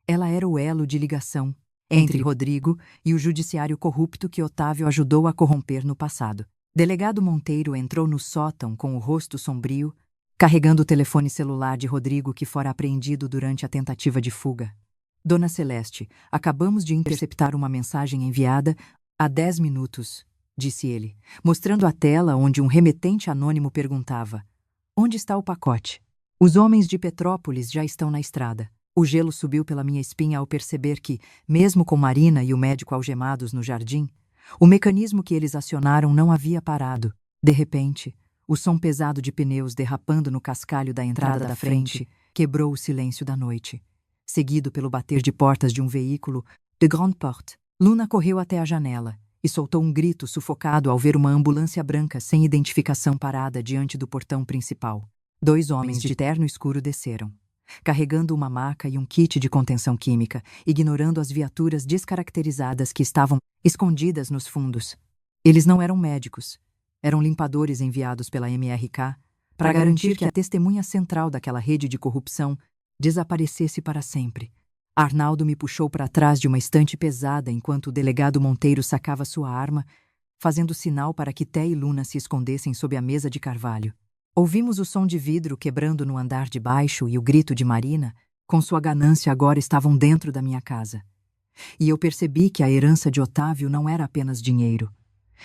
Ela era o elo de ligação entre Rodrigo e o judiciário corrupto que Otávio ajudou a corromper no passado. Delegado Monteiro entrou no sótão com o rosto sombrio, carregando o telefone celular de Rodrigo que fora apreendido durante a tentativa de fuga. Dona Celeste, acabamos de interceptar uma mensagem enviada há 10 minutos, disse ele, mostrando a tela onde um remetente anônimo perguntava: onde está o pacote? Os homens de Petrópolis já estão na estrada. O gelo subiu pela minha espinha ao perceber que, mesmo com Marina e o médico algemados no jardim, o mecanismo que eles acionaram não havia parado. De repente, o som pesado de pneus derrapando no cascalho da entrada da frente quebrou o silêncio da noite. Seguido pelo bater de portas de um veículo, de grande porte, Luna correu até a janela e soltou um grito sufocado ao ver uma ambulância branca sem identificação parada diante do portão principal. 2 homens de terno escuro desceram, carregando uma maca e um kit de contenção química, ignorando as viaturas descaracterizadas que estavam escondidas nos fundos. Eles não eram médicos, eram limpadores enviados pela MRK para garantir que a testemunha central daquela rede de corrupção desaparecesse para sempre. Arnaldo me puxou para trás de uma estante pesada enquanto o delegado Monteiro sacava sua arma, fazendo sinal para que Té e Luna se escondessem sob a mesa de carvalho. Ouvimos o som de vidro quebrando no andar de baixo e o grito de Marina, com sua ganância agora estavam dentro da minha casa. E eu percebi que a herança de Otávio não era apenas dinheiro.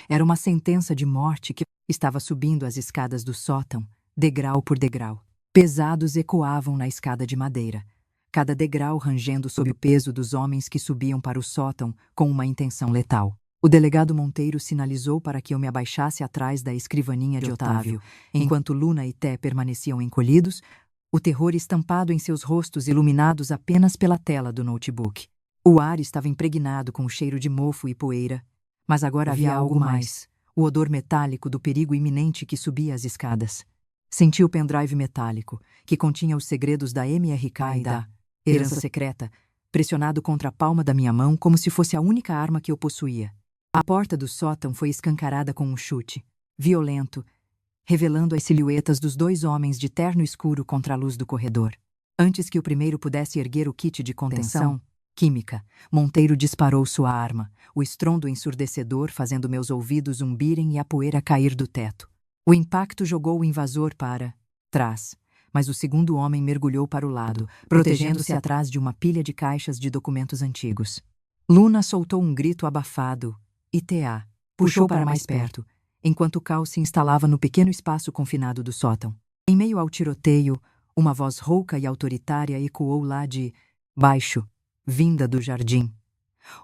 Era uma sentença de morte que estava subindo as escadas do sótão, degrau por degrau. Pesados ecoavam na escada de madeira, cada degrau rangendo sob o peso dos homens que subiam para o sótão com uma intenção letal. O delegado Monteiro sinalizou para que eu me abaixasse atrás da escrivaninha de Otávio, enquanto Luna e Té permaneciam encolhidos, o terror estampado em seus rostos iluminados apenas pela tela do notebook. O ar estava impregnado com o cheiro de mofo e poeira, mas agora havia algo mais, o odor metálico do perigo iminente que subia as escadas. Senti o pendrive metálico, que continha os segredos da MRK e da herança secreta, pressionado contra a palma da minha mão como se fosse a única arma que eu possuía. A porta do sótão foi escancarada com um chute, violento, revelando as silhuetas dos 2 homens de terno escuro contra a luz do corredor. Antes que o primeiro pudesse erguer o kit de contenção química, Monteiro disparou sua arma, o estrondo ensurdecedor fazendo meus ouvidos zumbirem e a poeira cair do teto. O impacto jogou o invasor para trás, mas o segundo homem mergulhou para o lado, protegendo-se atrás de uma pilha de caixas de documentos antigos. Luna soltou um grito abafado e T.A. puxou para mais perto, enquanto Cal se instalava no pequeno espaço confinado do sótão. Em meio ao tiroteio, uma voz rouca e autoritária ecoou lá de baixo, vinda do jardim,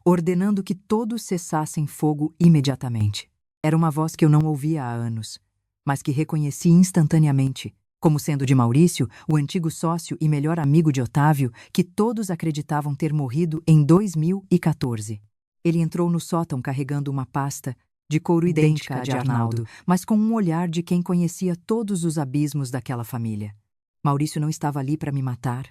ordenando que todos cessassem fogo imediatamente. Era uma voz que eu não ouvia há anos, mas que reconheci instantaneamente, como sendo de Maurício, o antigo sócio e melhor amigo de Otávio, que todos acreditavam ter morrido em 2014. Ele entrou no sótão carregando uma pasta, de couro idêntica à de Arnaldo, mas com um olhar de quem conhecia todos os abismos daquela família. Maurício não estava ali para me matar.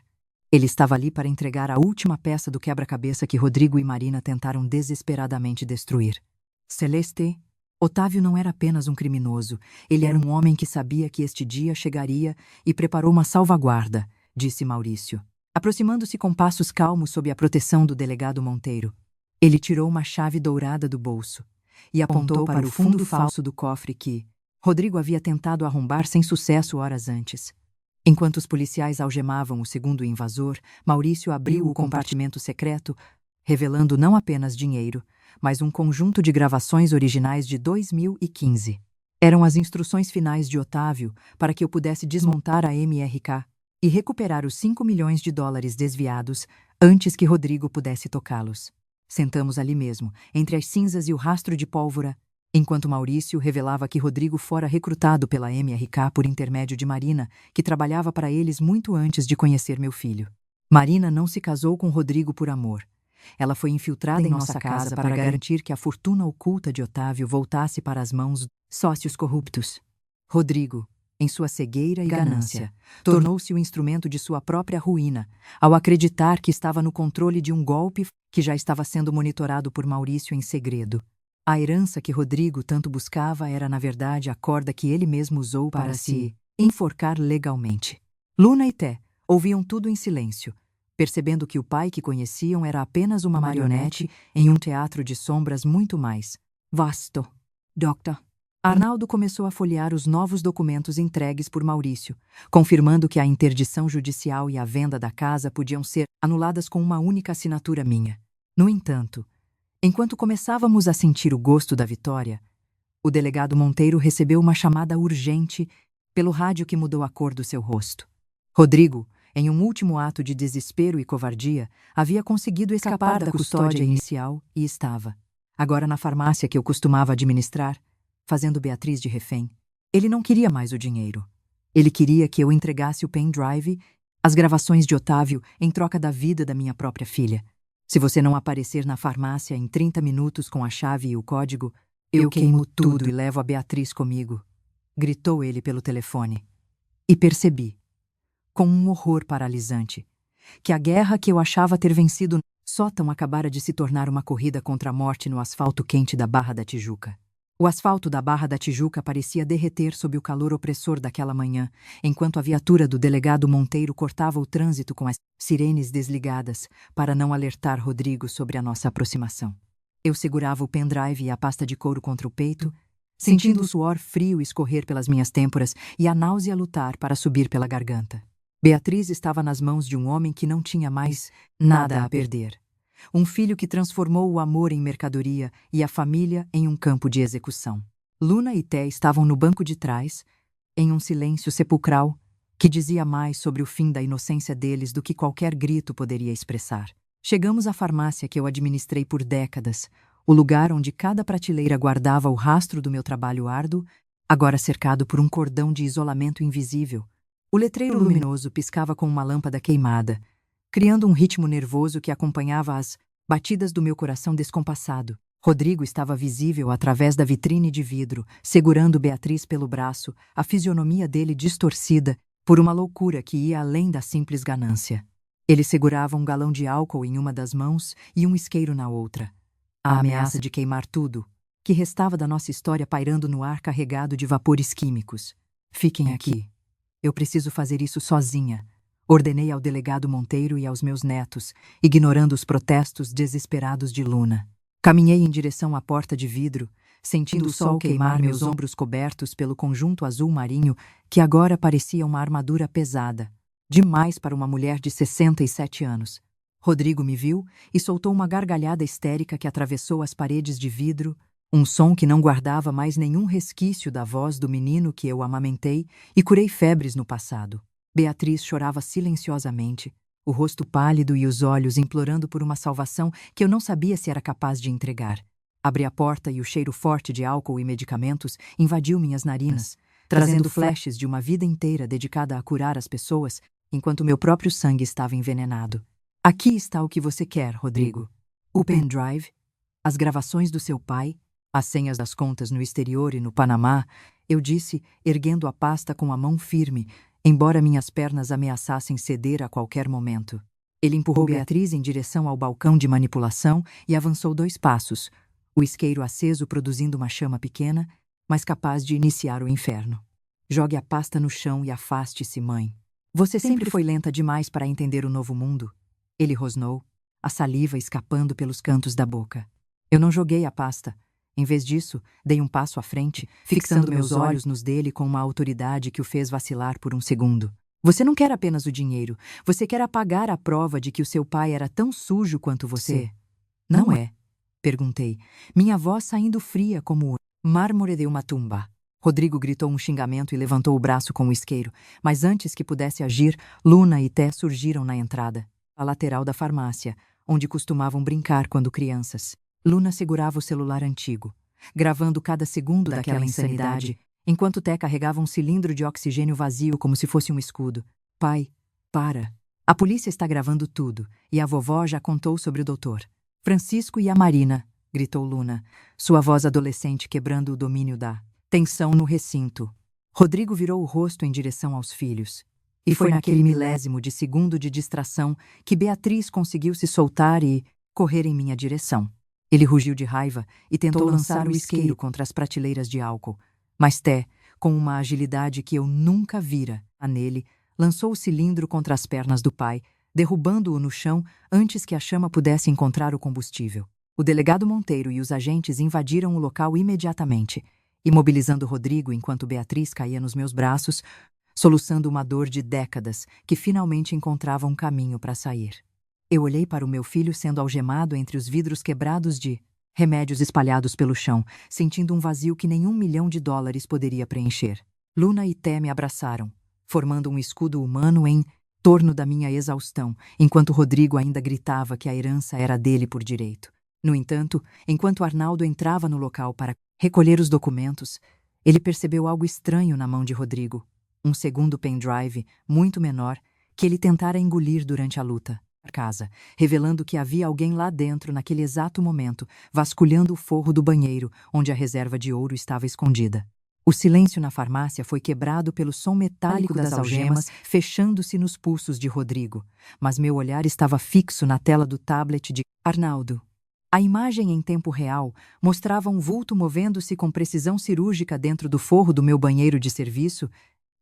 Ele estava ali para entregar a última peça do quebra-cabeça que Rodrigo e Marina tentaram desesperadamente destruir. Celeste, Otávio não era apenas um criminoso, ele era um homem que sabia que este dia chegaria e preparou uma salvaguarda, disse Maurício, aproximando-se com passos calmos sob a proteção do delegado Monteiro. Ele tirou uma chave dourada do bolso e apontou para o fundo falso do cofre que Rodrigo havia tentado arrombar sem sucesso horas antes. Enquanto os policiais algemavam o segundo invasor, Maurício abriu o compartimento secreto, revelando não apenas dinheiro, mas um conjunto de gravações originais de 2015. Eram as instruções finais de Otávio para que eu pudesse desmontar a MRK e recuperar os 5 milhões de dólares desviados antes que Rodrigo pudesse tocá-los. Sentamos ali mesmo, entre as cinzas e o rastro de pólvora, enquanto Maurício revelava que Rodrigo fora recrutado pela MRK por intermédio de Marina, que trabalhava para eles muito antes de conhecer meu filho. Marina não se casou com Rodrigo por amor. Ela foi infiltrada em nossa casa para garantir que a fortuna oculta de Otávio voltasse para as mãos dos sócios corruptos. Rodrigo, em sua cegueira e ganância, tornou-se o instrumento de sua própria ruína, ao acreditar que estava no controle de um golpe que já estava sendo monitorado por Maurício em segredo. A herança que Rodrigo tanto buscava era, na verdade, a corda que ele mesmo usou para se enforcar legalmente. Luna e Té ouviam tudo em silêncio, percebendo que o pai que conheciam era apenas uma marionete em um teatro de sombras muito mais vasto. Dr. Arnaldo começou a folhear os novos documentos entregues por Maurício, confirmando que a interdição judicial e a venda da casa podiam ser anuladas com uma única assinatura minha. No entanto, enquanto começávamos a sentir o gosto da vitória, o delegado Monteiro recebeu uma chamada urgente pelo rádio que mudou a cor do seu rosto. Rodrigo, em um último ato de desespero e covardia, havia conseguido escapar da custódia inicial e estava, agora na farmácia que eu costumava administrar, fazendo Beatriz de refém. Ele não queria mais o dinheiro. Ele queria que eu entregasse o pendrive As gravações de Otávio em troca da vida da minha própria filha. Se você não aparecer na farmácia em 30 minutos com a chave e o código, eu queimo tudo e levo a Beatriz comigo, gritou ele pelo telefone. E percebi, com um horror paralisante, que a guerra que eu achava ter vencido Sótão acabara de se tornar uma corrida contra a morte no asfalto quente da Barra da Tijuca. O asfalto da Barra da Tijuca parecia derreter sob o calor opressor daquela manhã, enquanto a viatura do delegado Monteiro cortava o trânsito com as sirenes desligadas para não alertar Rodrigo sobre a nossa aproximação. Eu segurava o pendrive e a pasta de couro contra o peito, sentindo o suor frio escorrer pelas minhas têmporas e a náusea lutar para subir pela garganta. Beatriz estava nas mãos de um homem que não tinha mais nada a perder. Um filho que transformou o amor em mercadoria e a família em um campo de execução. Luna e Té estavam no banco de trás, em um silêncio sepulcral que dizia mais sobre o fim da inocência deles do que qualquer grito poderia expressar. Chegamos à farmácia que eu administrei por décadas, o lugar onde cada prateleira guardava o rastro do meu trabalho árduo, agora cercado por um cordão de isolamento invisível. O letreiro luminoso piscava com uma lâmpada queimada, criando um ritmo nervoso que acompanhava as batidas do meu coração descompassado. Rodrigo estava visível através da vitrine de vidro, segurando Beatriz pelo braço, a fisionomia dele distorcida por uma loucura que ia além da simples ganância. Ele segurava um galão de álcool em uma das mãos e um isqueiro na outra. A ameaça de queimar tudo, que restava da nossa história pairando no ar carregado de vapores químicos. Fiquem aqui. Eu preciso fazer isso sozinha. Ordenei ao delegado Monteiro e aos meus netos, ignorando os protestos desesperados de Luna. Caminhei em direção à porta de vidro, sentindo o sol queimar meus ombros cobertos pelo conjunto azul marinho que agora parecia uma armadura pesada, demais para uma mulher de 67 anos. Rodrigo me viu e soltou uma gargalhada histérica que atravessou as paredes de vidro, um som que não guardava mais nenhum resquício da voz do menino que eu amamentei e curei febres no passado. Beatriz chorava silenciosamente, o rosto pálido e os olhos implorando por uma salvação que eu não sabia se era capaz de entregar. Abri a porta e o cheiro forte de álcool e medicamentos invadiu minhas narinas, trazendo flashes de uma vida inteira dedicada a curar as pessoas, enquanto meu próprio sangue estava envenenado. Aqui está o que você quer, Rodrigo. O pendrive, as gravações do seu pai, as senhas das contas no exterior e no Panamá, eu disse, erguendo a pasta com a mão firme, embora minhas pernas ameaçassem ceder a qualquer momento. Ele empurrou Beatriz em direção ao balcão de manipulação e avançou 2 passos, o isqueiro aceso produzindo uma chama pequena, mas capaz de iniciar o inferno. Jogue a pasta no chão e afaste-se, mãe. Você sempre foi lenta demais para entender o novo mundo. Ele rosnou, a saliva escapando pelos cantos da boca. Eu não joguei a pasta. Em vez disso, dei um passo à frente, fixando meus olhos nos dele com uma autoridade que o fez vacilar por um segundo. Você não quer apenas o dinheiro, você quer apagar a prova de que o seu pai era tão sujo quanto você. Não é? Perguntei, minha voz saindo fria como o mármore de uma tumba. Rodrigo gritou um xingamento e levantou o braço com o isqueiro, mas antes que pudesse agir, Luna e Té surgiram na entrada, a lateral da farmácia, onde costumavam brincar quando crianças. Luna segurava o celular antigo, gravando cada segundo daquela insanidade, enquanto Té carregava um cilindro de oxigênio vazio como se fosse um escudo. Pai, para. A polícia está gravando tudo, e a vovó já contou sobre o doutor. Francisco e a Marina, gritou Luna, sua voz adolescente quebrando o domínio da tensão no recinto. Rodrigo virou o rosto em direção aos filhos. E foi naquele milésimo de segundo de distração que Beatriz conseguiu se soltar e correr em minha direção. Ele rugiu de raiva e tentou lançar o isqueiro contra as prateleiras de álcool. Mas Té, com uma agilidade que eu nunca vira nele, lançou o cilindro contra as pernas do pai, derrubando-o no chão antes que a chama pudesse encontrar o combustível. O delegado Monteiro e os agentes invadiram o local imediatamente, imobilizando Rodrigo enquanto Beatriz caía nos meus braços, soluçando uma dor de décadas que finalmente encontrava um caminho para sair. Eu olhei para o meu filho sendo algemado entre os vidros quebrados de remédios espalhados pelo chão, sentindo um vazio que nenhum $1 milhão poderia preencher. Luna e Té me abraçaram, formando um escudo humano em torno da minha exaustão, enquanto Rodrigo ainda gritava que a herança era dele por direito. No entanto, enquanto Arnaldo entrava no local para recolher os documentos, ele percebeu algo estranho na mão de Rodrigo. Um segundo pendrive, muito menor, que ele tentara engolir durante a luta. Casa, revelando que havia alguém lá dentro naquele exato momento, vasculhando o forro do banheiro, onde a reserva de ouro estava escondida. O silêncio na farmácia foi quebrado pelo som metálico das algemas fechando-se nos pulsos de Rodrigo, mas meu olhar estava fixo na tela do tablet de Arnaldo. A imagem em tempo real mostrava um vulto movendo-se com precisão cirúrgica dentro do forro do meu banheiro de serviço,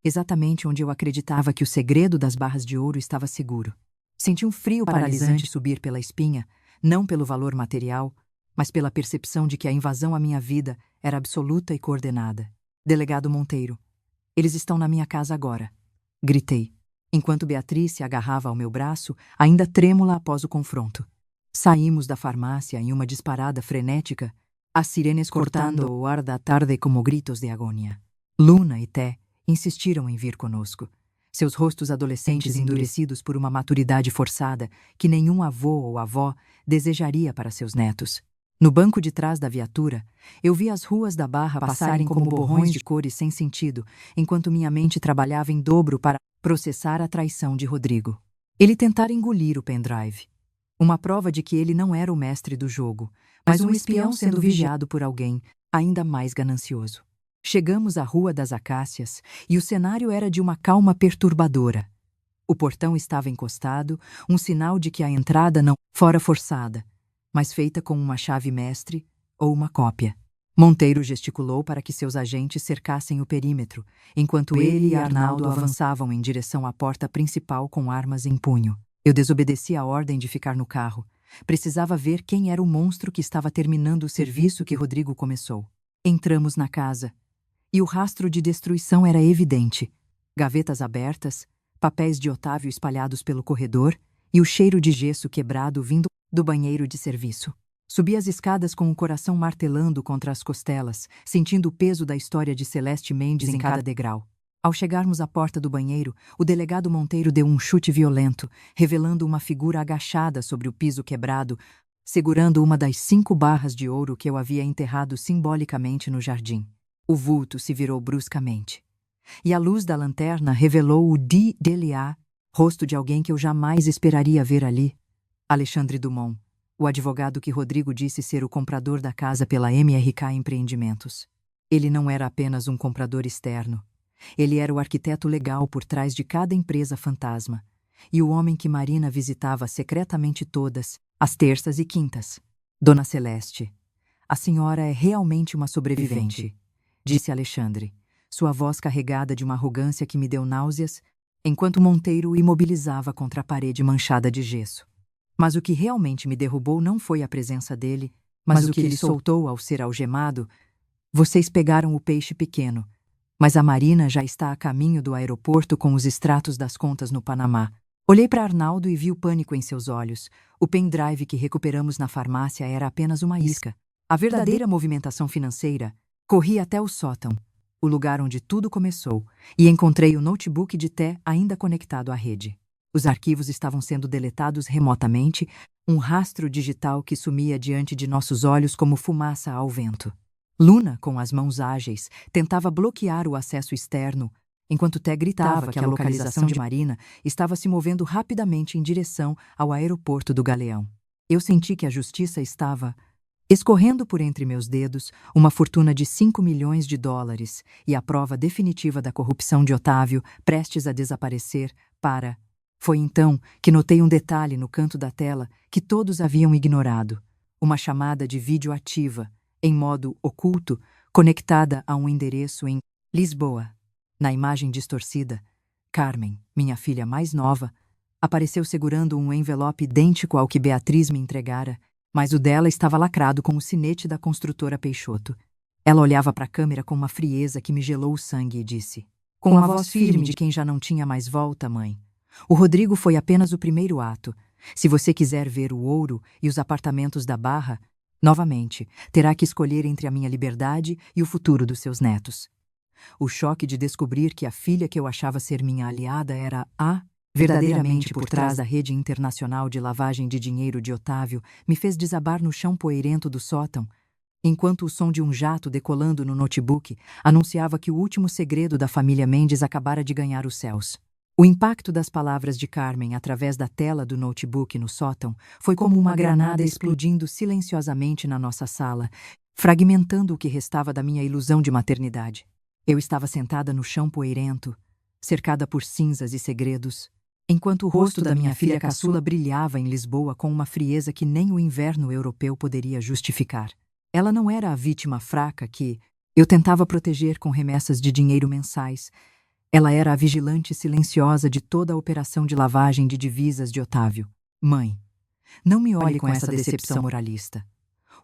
exatamente onde eu acreditava que o segredo das barras de ouro estava seguro. Senti um frio paralisante subir pela espinha, não pelo valor material, mas pela percepção de que a invasão à minha vida era absoluta e coordenada. Delegado Monteiro, eles estão na minha casa agora, gritei, enquanto Beatriz se agarrava ao meu braço, ainda trêmula após o confronto. Saímos da farmácia em uma disparada frenética, as sirenes cortando o ar da tarde como gritos de agônia. Luna e Té insistiram em vir conosco. Seus rostos adolescentes endurecidos por uma maturidade forçada que nenhum avô ou avó desejaria para seus netos. No banco de trás da viatura, eu vi as ruas da Barra passarem como borrões de cores sem sentido, enquanto minha mente trabalhava em dobro para processar a traição de Rodrigo. Ele tentara engolir o pendrive. Uma prova de que ele não era o mestre do jogo, mas um espião sendo vigiado por alguém ainda mais ganancioso. Chegamos à Rua das Acácias e o cenário era de uma calma perturbadora. O portão estava encostado, um sinal de que a entrada não fora forçada, mas feita com uma chave mestre ou uma cópia. Monteiro gesticulou para que seus agentes cercassem o perímetro, enquanto ele e Arnaldo avançavam em direção à porta principal com armas em punho. Eu desobedeci a ordem de ficar no carro. Precisava ver quem era o monstro que estava terminando o serviço que Rodrigo começou. Entramos na casa. E o rastro de destruição era evidente. Gavetas abertas, papéis de Otávio espalhados pelo corredor e o cheiro de gesso quebrado vindo do banheiro de serviço. Subi as escadas com o coração martelando contra as costelas, sentindo o peso da história de Celeste Mendes em cada degrau. Ao chegarmos à porta do banheiro, o delegado Monteiro deu um chute violento, revelando uma figura agachada sobre o piso quebrado, segurando uma das 5 barras de ouro que eu havia enterrado simbolicamente no jardim. O vulto se virou bruscamente. E a luz da lanterna revelou o D.L.A., rosto de alguém que eu jamais esperaria ver ali. Alexandre Dumont, o advogado que Rodrigo disse ser o comprador da casa pela MRK Empreendimentos. Ele não era apenas um comprador externo. Ele era o arquiteto legal por trás de cada empresa fantasma, e o homem que Marina visitava secretamente todas, às terças e quintas. Dona Celeste, a senhora é realmente uma sobrevivente, disse Alexandre, sua voz carregada de uma arrogância que me deu náuseas, enquanto Monteiro o imobilizava contra a parede manchada de gesso. Mas o que realmente me derrubou não foi a presença dele, mas o que ele soltou ao ser algemado. Vocês pegaram o peixe pequeno, mas a Marina já está a caminho do aeroporto com os extratos das contas no Panamá. Olhei para Arnaldo e vi o pânico em seus olhos. O pendrive que recuperamos na farmácia era apenas uma isca. A verdadeira movimentação financeira. Corri até o sótão, o lugar onde tudo começou, e encontrei o notebook de Té ainda conectado à rede. Os arquivos estavam sendo deletados remotamente, um rastro digital que sumia diante de nossos olhos como fumaça ao vento. Luna, com as mãos ágeis, tentava bloquear o acesso externo, enquanto Té gritava que a localização de Marina estava se movendo rapidamente em direção ao aeroporto do Galeão. Eu senti que a justiça estava escorrendo por entre meus dedos uma fortuna de $5 milhões e a prova definitiva da corrupção de Otávio prestes a desaparecer para... Foi então que notei um detalhe no canto da tela que todos haviam ignorado. Uma chamada de vídeo ativa, em modo oculto, conectada a um endereço em Lisboa. Na imagem distorcida, Carmen, minha filha mais nova, apareceu segurando um envelope idêntico ao que Beatriz me entregara, mas o dela estava lacrado com o sinete da construtora Peixoto. Ela olhava para a câmera com uma frieza que me gelou o sangue e disse, com a voz firme de quem já não tinha mais volta, mãe: o Rodrigo foi apenas o primeiro ato. Se você quiser ver o ouro e os apartamentos da Barra, novamente, terá que escolher entre a minha liberdade e o futuro dos seus netos. O choque de descobrir que a filha que eu achava ser minha aliada era verdadeiramente por trás da rede internacional de lavagem de dinheiro de Otávio me fez desabar no chão poeirento do sótão, enquanto o som de um jato decolando no notebook anunciava que o último segredo da família Mendes acabara de ganhar os céus. O impacto das palavras de Carmen através da tela do notebook no sótão foi como uma granada explodindo silenciosamente na nossa sala, fragmentando o que restava da minha ilusão de maternidade. Eu estava sentada no chão poeirento, cercada por cinzas e segredos, enquanto o rosto da minha filha caçula brilhava em Lisboa com uma frieza que nem o inverno europeu poderia justificar. Ela não era a vítima fraca que eu tentava proteger com remessas de dinheiro mensais. Ela era a vigilante silenciosa de toda a operação de lavagem de divisas de Otávio. Mãe, não me olhe com essa decepção moralista.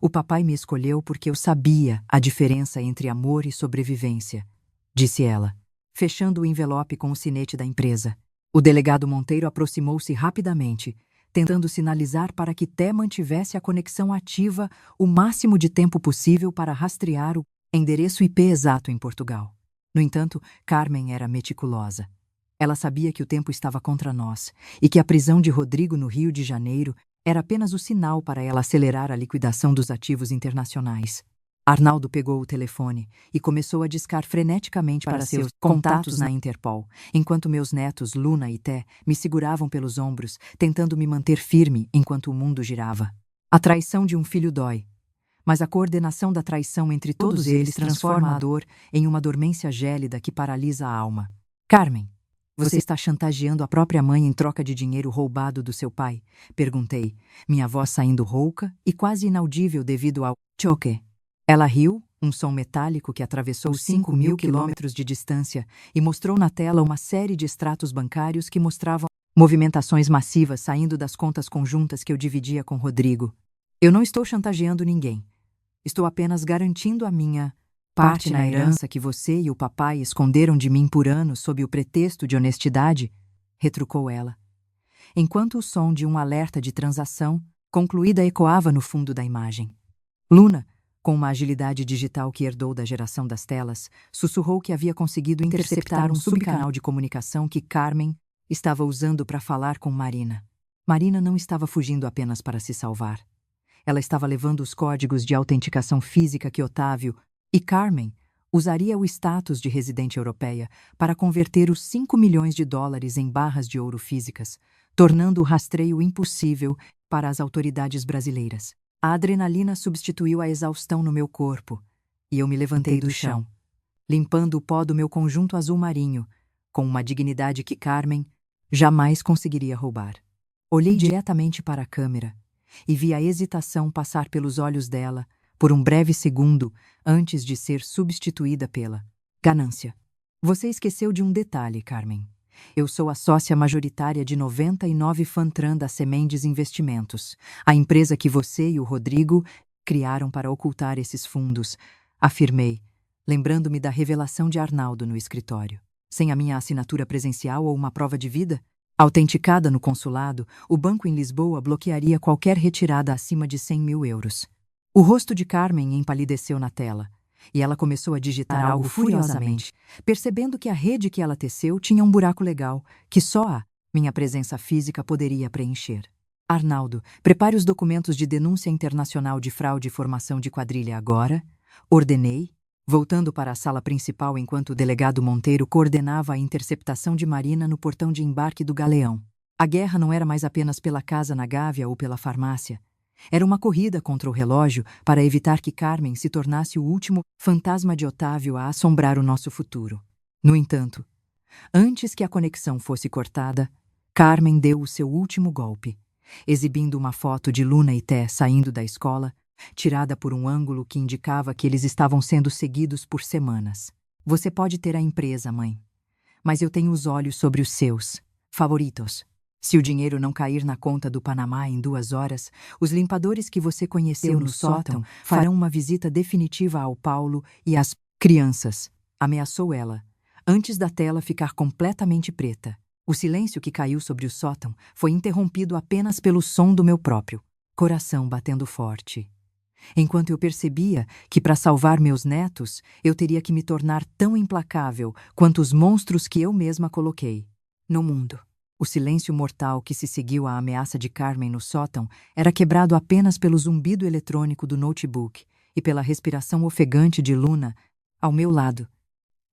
O papai me escolheu porque eu sabia a diferença entre amor e sobrevivência, disse ela, fechando o envelope com o sinete da empresa. O delegado Monteiro aproximou-se rapidamente, tentando sinalizar para que Té mantivesse a conexão ativa o máximo de tempo possível para rastrear o endereço IP exato em Portugal. No entanto, Carmen era meticulosa. Ela sabia que o tempo estava contra nós e que a prisão de Rodrigo no Rio de Janeiro era apenas o sinal para ela acelerar a liquidação dos ativos internacionais. Arnaldo pegou o telefone e começou a discar freneticamente para seus contatos na Interpol, enquanto meus netos, Luna e Té, me seguravam pelos ombros, tentando me manter firme enquanto o mundo girava. A traição de um filho dói, mas a coordenação da traição entre todos eles transforma a dor em uma dormência gélida que paralisa a alma. Carmen, você está chantageando a própria mãe em troca de dinheiro roubado do seu pai? Perguntei, minha voz saindo rouca e quase inaudível devido ao choque. Ela riu, um som metálico que atravessou 5.000 quilômetros de distância e mostrou na tela uma série de extratos bancários que mostravam movimentações massivas saindo das contas conjuntas que eu dividia com Rodrigo. Eu não estou chantageando ninguém. Estou apenas garantindo a minha parte na herança que você e o papai esconderam de mim por anos sob o pretexto de honestidade, retrucou ela, enquanto o som de um alerta de transação concluída ecoava no fundo da imagem. Luna, com uma agilidade digital que herdou da geração das telas, sussurrou que havia conseguido interceptar um subcanal de comunicação que Carmen estava usando para falar com Marina. Marina não estava fugindo apenas para se salvar. Ela estava levando os códigos de autenticação física que Otávio e Carmen usaria o status de residente europeia para converter os 5 milhões de dólares em barras de ouro físicas, tornando o rastreio impossível para as autoridades brasileiras. A adrenalina substituiu a exaustão no meu corpo, e eu me levantei do chão, limpando o pó do meu conjunto azul marinho, com uma dignidade que Carmen jamais conseguiria roubar. Olhei diretamente para a câmera e vi a hesitação passar pelos olhos dela por um breve segundo antes de ser substituída pela ganância. Você esqueceu de um detalhe, Carmen. Eu sou a sócia majoritária de 99 Fantran da Semendes Investimentos, a empresa que você e o Rodrigo criaram para ocultar esses fundos, afirmei, lembrando-me da revelação de Arnaldo no escritório. Sem a minha assinatura presencial ou uma prova de vida, autenticada no consulado, o banco em Lisboa bloquearia qualquer retirada acima de 100 mil euros. O rosto de Carmen empalideceu na tela, e ela começou a digitar algo furiosamente, percebendo que a rede que ela teceu tinha um buraco legal, que só a minha presença física poderia preencher. Arnaldo, prepare os documentos de denúncia internacional de fraude e formação de quadrilha agora, ordenei, voltando para a sala principal enquanto o delegado Monteiro coordenava a interceptação de Marina no portão de embarque do galeão. A guerra não era mais apenas pela casa na Gávea ou pela farmácia. Era uma corrida contra o relógio para evitar que Carmen se tornasse o último fantasma de Otávio a assombrar o nosso futuro. No entanto, antes que a conexão fosse cortada, Carmen deu o seu último golpe, exibindo uma foto de Luna e Té saindo da escola, tirada por um ângulo que indicava que eles estavam sendo seguidos por semanas. Você pode ter a empresa, mãe, mas eu tenho os olhos sobre os seus favoritos. Se o dinheiro não cair na conta do Panamá em 2 horas, os limpadores que você conheceu no sótão farão uma visita definitiva ao Paulo e às crianças, ameaçou ela, antes da tela ficar completamente preta. O silêncio que caiu sobre o sótão foi interrompido apenas pelo som do meu próprio coração batendo forte. Enquanto eu percebia que, para salvar meus netos, eu teria que me tornar tão implacável quanto os monstros que eu mesma coloquei no mundo. O silêncio mortal que se seguiu à ameaça de Carmen no sótão era quebrado apenas pelo zumbido eletrônico do notebook e pela respiração ofegante de Luna ao meu lado.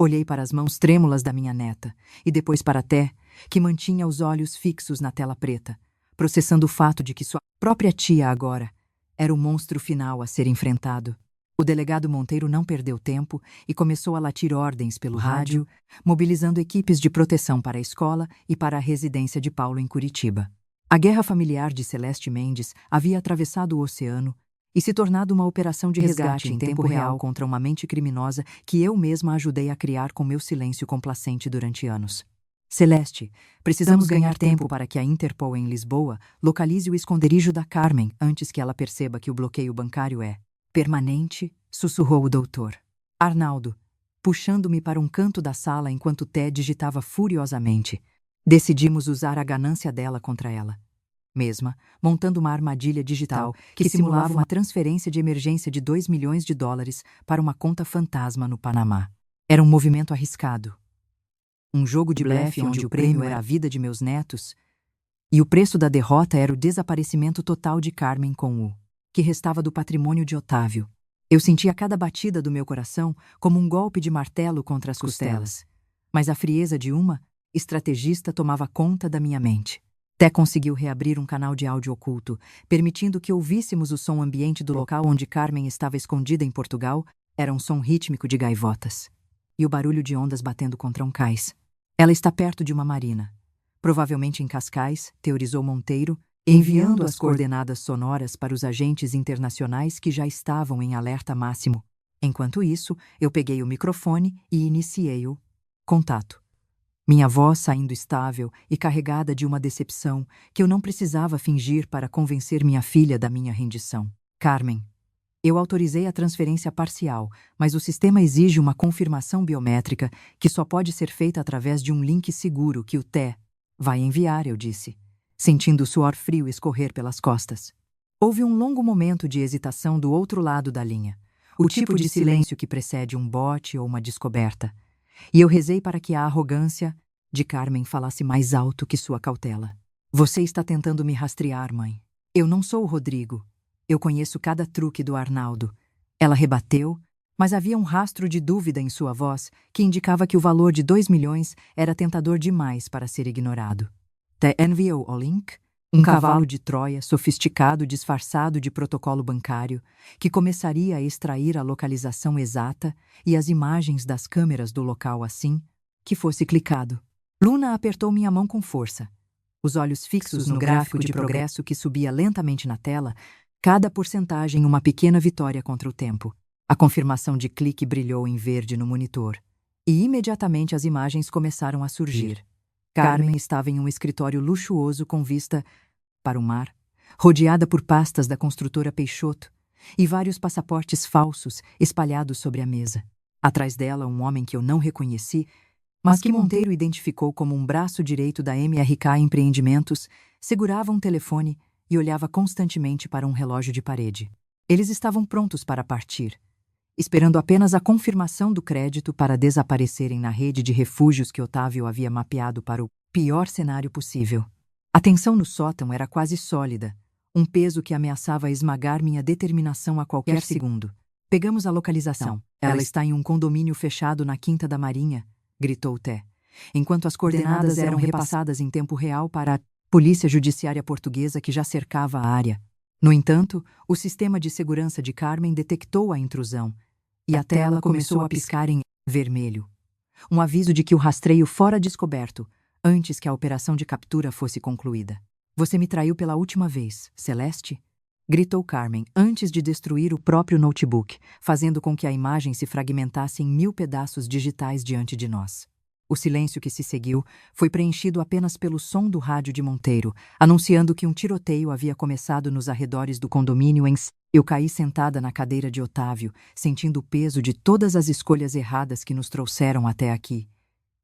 Olhei para as mãos trêmulas da minha neta e depois para Té, que mantinha os olhos fixos na tela preta, processando o fato de que sua própria tia agora era o monstro final a ser enfrentado. O delegado Monteiro não perdeu tempo e começou a latir ordens pelo rádio, mobilizando equipes de proteção para a escola e para a residência de Paulo em Curitiba. A guerra familiar de Celeste Mendes havia atravessado o oceano e se tornado uma operação de resgate em tempo real contra uma mente criminosa que eu mesma ajudei a criar com meu silêncio complacente durante anos. Celeste, precisamos ganhar tempo para que a Interpol em Lisboa localize o esconderijo da Carmen antes que ela perceba que o bloqueio bancário é permanente, sussurrou o doutor. Arnaldo, puxando-me para um canto da sala enquanto Té digitava furiosamente. Decidimos usar a ganância dela contra ela mesma, montando uma armadilha digital que simulava uma transferência de emergência de US$ 2 milhões para uma conta fantasma no Panamá. Era um movimento arriscado. Um jogo de blefe onde o prêmio era a vida de meus netos e o preço da derrota era o desaparecimento total de Carmen com o que restava do patrimônio de Otávio. Eu sentia cada batida do meu coração como um golpe de martelo contra as costelas, mas a frieza de uma estrategista tomava conta da minha mente. Té conseguiu reabrir um canal de áudio oculto, permitindo que ouvíssemos o som ambiente do local onde Carmen estava escondida em Portugal. Era um som rítmico de gaivotas e o barulho de ondas batendo contra um cais. Ela está perto de uma marina, provavelmente em Cascais, teorizou Monteiro, enviando as coordenadas sonoras para os agentes internacionais que já estavam em alerta máximo. Enquanto isso, eu peguei o microfone e iniciei o contato. Minha voz saindo estável e carregada de uma decepção que eu não precisava fingir para convencer minha filha da minha rendição. Carmen, eu autorizei a transferência parcial, mas o sistema exige uma confirmação biométrica que só pode ser feita através de um link seguro que o Té vai enviar, eu disse, sentindo o suor frio escorrer pelas costas. Houve um longo momento de hesitação do outro lado da linha, o tipo de silêncio que precede um bote ou uma descoberta. E eu rezei para que a arrogância de Carmen falasse mais alto que sua cautela. Você está tentando me rastrear, mãe. Eu não sou o Rodrigo. Eu conheço cada truque do Arnaldo. Ela rebateu, mas havia um rastro de dúvida em sua voz que indicava que o valor de 2 milhões era tentador demais para ser ignorado. Té enviou o link, um cavalo de Troia sofisticado disfarçado de protocolo bancário que começaria a extrair a localização exata e as imagens das câmeras do local assim que fosse clicado. Luna apertou minha mão com força. Os olhos fixos no gráfico de progresso que subia lentamente na tela, cada porcentagem uma pequena vitória contra o tempo. A confirmação de clique brilhou em verde no monitor. E imediatamente as imagens começaram a surgir. Carmen estava em um escritório luxuoso com vista para o mar, rodeada por pastas da construtora Peixoto e vários passaportes falsos espalhados sobre a mesa. Atrás dela, um homem que eu não reconheci, mas que Monteiro identificou como um braço direito da MRK Empreendimentos, segurava um telefone e olhava constantemente para um relógio de parede. Eles estavam prontos para partir, esperando apenas a confirmação do crédito para desaparecerem na rede de refúgios que Otávio havia mapeado para o pior cenário possível. A tensão no sótão era quase sólida, um peso que ameaçava esmagar minha determinação a qualquer segundo. Pegamos a localização. Ela está em um condomínio fechado na Quinta da Marinha, gritou Té, enquanto as coordenadas eram repassadas em tempo real para a Polícia Judiciária Portuguesa que já cercava a área. No entanto, o sistema de segurança de Carmen detectou a intrusão e a tela começou a piscar em vermelho. Um aviso de que o rastreio fora descoberto antes que a operação de captura fosse concluída. Você me traiu pela última vez, Celeste? Gritou Carmen antes de destruir o próprio notebook, fazendo com que a imagem se fragmentasse em 1000 pedaços digitais diante de nós. O silêncio que se seguiu foi preenchido apenas pelo som do rádio de Monteiro, anunciando que um tiroteio havia começado nos arredores do condomínio em... Eu caí sentada na cadeira de Otávio, sentindo o peso de todas as escolhas erradas que nos trouxeram até aqui,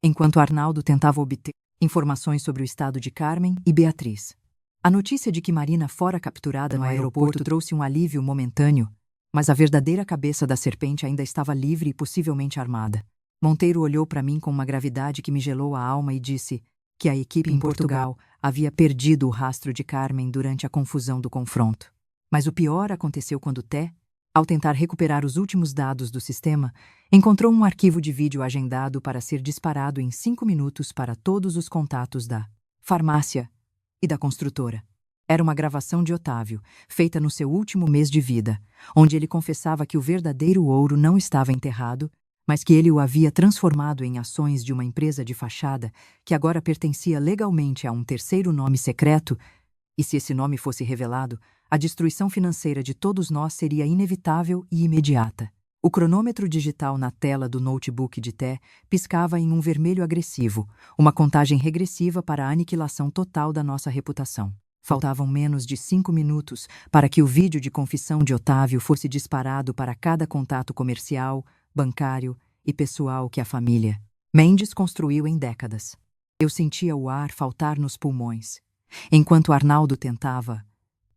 enquanto Arnaldo tentava obter informações sobre o estado de Carmen e Beatriz. A notícia de que Marina fora capturada no aeroporto trouxe um alívio momentâneo, mas a verdadeira cabeça da serpente ainda estava livre e possivelmente armada. Monteiro olhou para mim com uma gravidade que me gelou a alma e disse que a equipe em Portugal havia perdido o rastro de Carmen durante a confusão do confronto. Mas o pior aconteceu quando Té Ao tentar recuperar os últimos dados do sistema, encontrou um arquivo de vídeo agendado para ser disparado em 5 minutos para todos os contatos da farmácia e da construtora. Era uma gravação de Otávio, feita no seu último mês de vida, onde ele confessava que o verdadeiro ouro não estava enterrado, mas que ele o havia transformado em ações de uma empresa de fachada que agora pertencia legalmente a um terceiro nome secreto, e se esse nome fosse revelado, a destruição financeira de todos nós seria inevitável e imediata. O cronômetro digital na tela do notebook de Té piscava em um vermelho agressivo, uma contagem regressiva para a aniquilação total da nossa reputação. Faltavam menos de 5 minutos para que o vídeo de confissão de Otávio fosse disparado para cada contato comercial, bancário e pessoal que a família Mendes construiu em décadas. Eu sentia o ar faltar nos pulmões, enquanto Arnaldo tentava,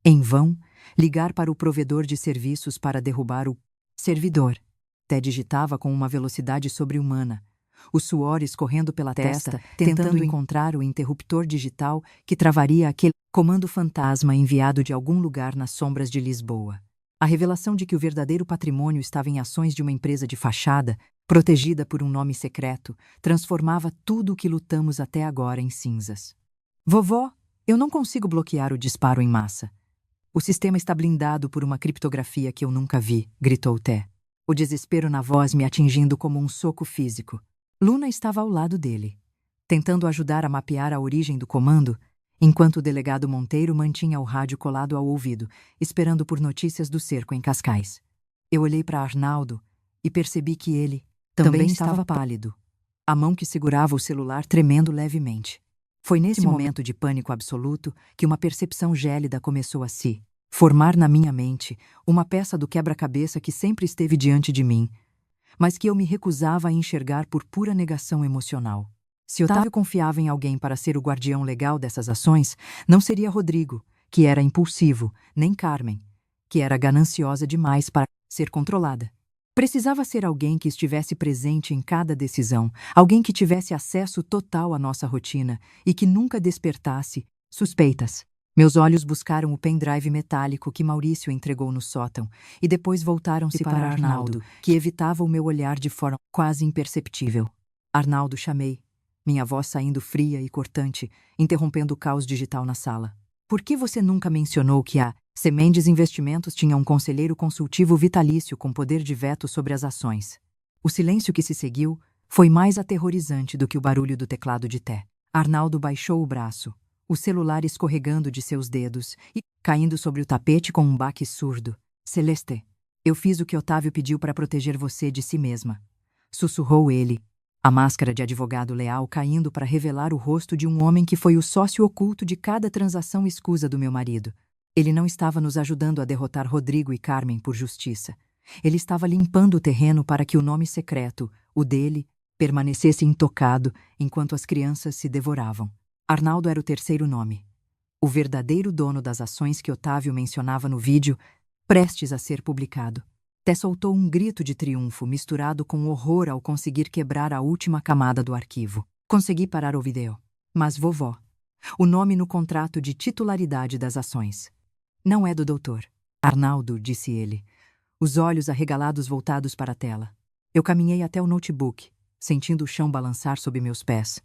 em vão, ligar para o provedor de serviços para derrubar o servidor. Té digitava com uma velocidade sobre-humana, o suor escorrendo pela testa, tentando encontrar o interruptor digital que travaria aquele comando fantasma enviado de algum lugar nas sombras de Lisboa. A revelação de que o verdadeiro patrimônio estava em ações de uma empresa de fachada, protegida por um nome secreto, transformava tudo o que lutamos até agora em cinzas. Vovó, eu não consigo bloquear o disparo em massa. O sistema está blindado por uma criptografia que eu nunca vi, gritou Té, o desespero na voz me atingindo como um soco físico. Luna estava ao lado dele, tentando ajudar a mapear a origem do comando, enquanto o delegado Monteiro mantinha o rádio colado ao ouvido, esperando por notícias do cerco em Cascais. Eu olhei para Arnaldo e percebi que ele também estava pálido, a mão que segurava o celular tremendo levemente. Foi nesse momento de pânico absoluto que uma percepção gélida começou a se formar na minha mente, uma peça do quebra-cabeça que sempre esteve diante de mim, mas que eu me recusava a enxergar por pura negação emocional. Se Otávio confiava em alguém para ser o guardião legal dessas ações, não seria Rodrigo, que era impulsivo, nem Carmen, que era gananciosa demais para ser controlada. Precisava ser alguém que estivesse presente em cada decisão, alguém que tivesse acesso total à nossa rotina e que nunca despertasse suspeitas. Meus olhos buscaram o pendrive metálico que Maurício entregou no sótão e depois voltaram-se para Arnaldo, que evitava o meu olhar de forma quase imperceptível. Arnaldo, chamei, minha voz saindo fria e cortante, interrompendo o caos digital na sala. Por que você nunca mencionou que a Mendes Investimentos tinha um conselheiro consultivo vitalício com poder de veto sobre as ações? O silêncio que se seguiu foi mais aterrorizante do que o barulho do teclado de Té. Arnaldo baixou o braço, o celular escorregando de seus dedos e caindo sobre o tapete com um baque surdo. Celeste, eu fiz o que Otávio pediu para proteger você de si mesma. Sussurrou ele, a máscara de advogado leal caindo para revelar o rosto de um homem que foi o sócio oculto de cada transação escusa do meu marido. Ele não estava nos ajudando a derrotar Rodrigo e Carmen por justiça. Ele estava limpando o terreno para que o nome secreto, o dele, permanecesse intocado enquanto as crianças se devoravam. Arnaldo era o terceiro nome. O verdadeiro dono das ações que Otávio mencionava no vídeo, prestes a ser publicado. Té soltou um grito de triunfo misturado com horror ao conseguir quebrar a última camada do arquivo. Consegui parar o vídeo. Mas vovó, o nome no contrato de titularidade das ações não é do doutor. Arnaldo, disse ele, os olhos arregalados voltados para a tela. Eu caminhei até o notebook, sentindo o chão balançar sob meus pés,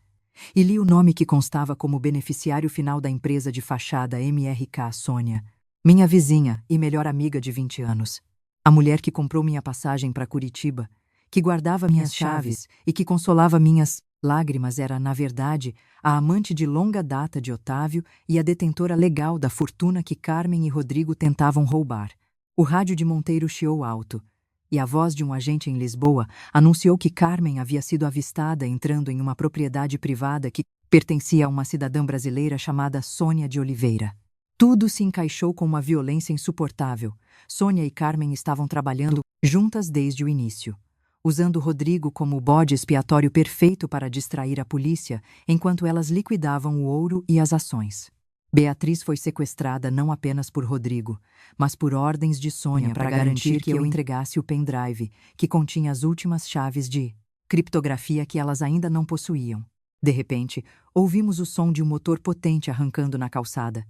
e li o nome que constava como beneficiário final da empresa de fachada MRK Sônia, minha vizinha e melhor amiga de 20 anos. A mulher que comprou minha passagem para Curitiba, que guardava minhas chaves e que consolava minhas lágrimas era, na verdade, a amante de longa data de Otávio e a detentora legal da fortuna que Carmen e Rodrigo tentavam roubar. O rádio de Monteiro chiou alto, e a voz de um agente em Lisboa anunciou que Carmen havia sido avistada entrando em uma propriedade privada que pertencia a uma cidadã brasileira chamada Sônia de Oliveira. Tudo se encaixou com uma violência insuportável. Sônia e Carmen estavam trabalhando juntas desde o início, usando Rodrigo como o bode expiatório perfeito para distrair a polícia, enquanto elas liquidavam o ouro e as ações. Beatriz foi sequestrada não apenas por Rodrigo, mas por ordens de Sônia para garantir que eu entregasse o pendrive, que continha as últimas chaves de criptografia que elas ainda não possuíam. De repente, ouvimos o som de um motor potente arrancando na calçada,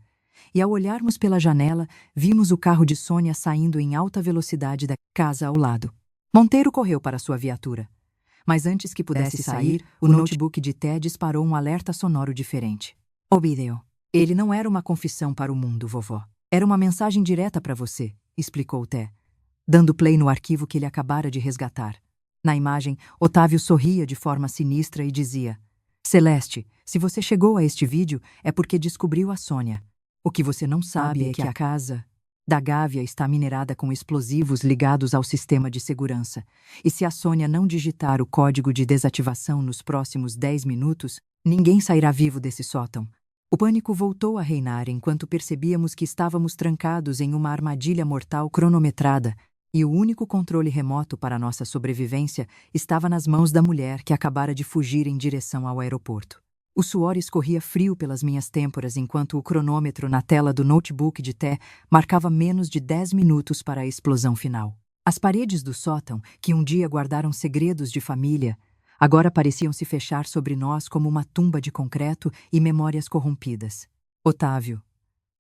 E ao olharmos pela janela, vimos o carro de Sônia saindo em alta velocidade da casa ao lado. Monteiro correu para sua viatura. Mas antes que pudesse sair, o notebook de Té disparou um alerta sonoro diferente. O vídeo. Ele não era uma confissão para o mundo, vovó. Era uma mensagem direta para você, explicou Té, dando play no arquivo que ele acabara de resgatar. Na imagem, Otávio sorria de forma sinistra e dizia: Celeste, se você chegou a este vídeo é porque descobriu a Sônia. O que você não sabe é que a casa da Gávea está minerada com explosivos ligados ao sistema de segurança. E se a Sônia não digitar o código de desativação nos próximos 10 minutos, ninguém sairá vivo desse sótão. O pânico voltou a reinar enquanto percebíamos que estávamos trancados em uma armadilha mortal cronometrada, e o único controle remoto para nossa sobrevivência estava nas mãos da mulher que acabara de fugir em direção ao aeroporto. O suor escorria frio pelas minhas têmporas enquanto o cronômetro na tela do notebook de Té marcava menos de 10 minutos para a explosão final. As paredes do sótão, que um dia guardaram segredos de família, agora pareciam se fechar sobre nós como uma tumba de concreto e memórias corrompidas. Otávio,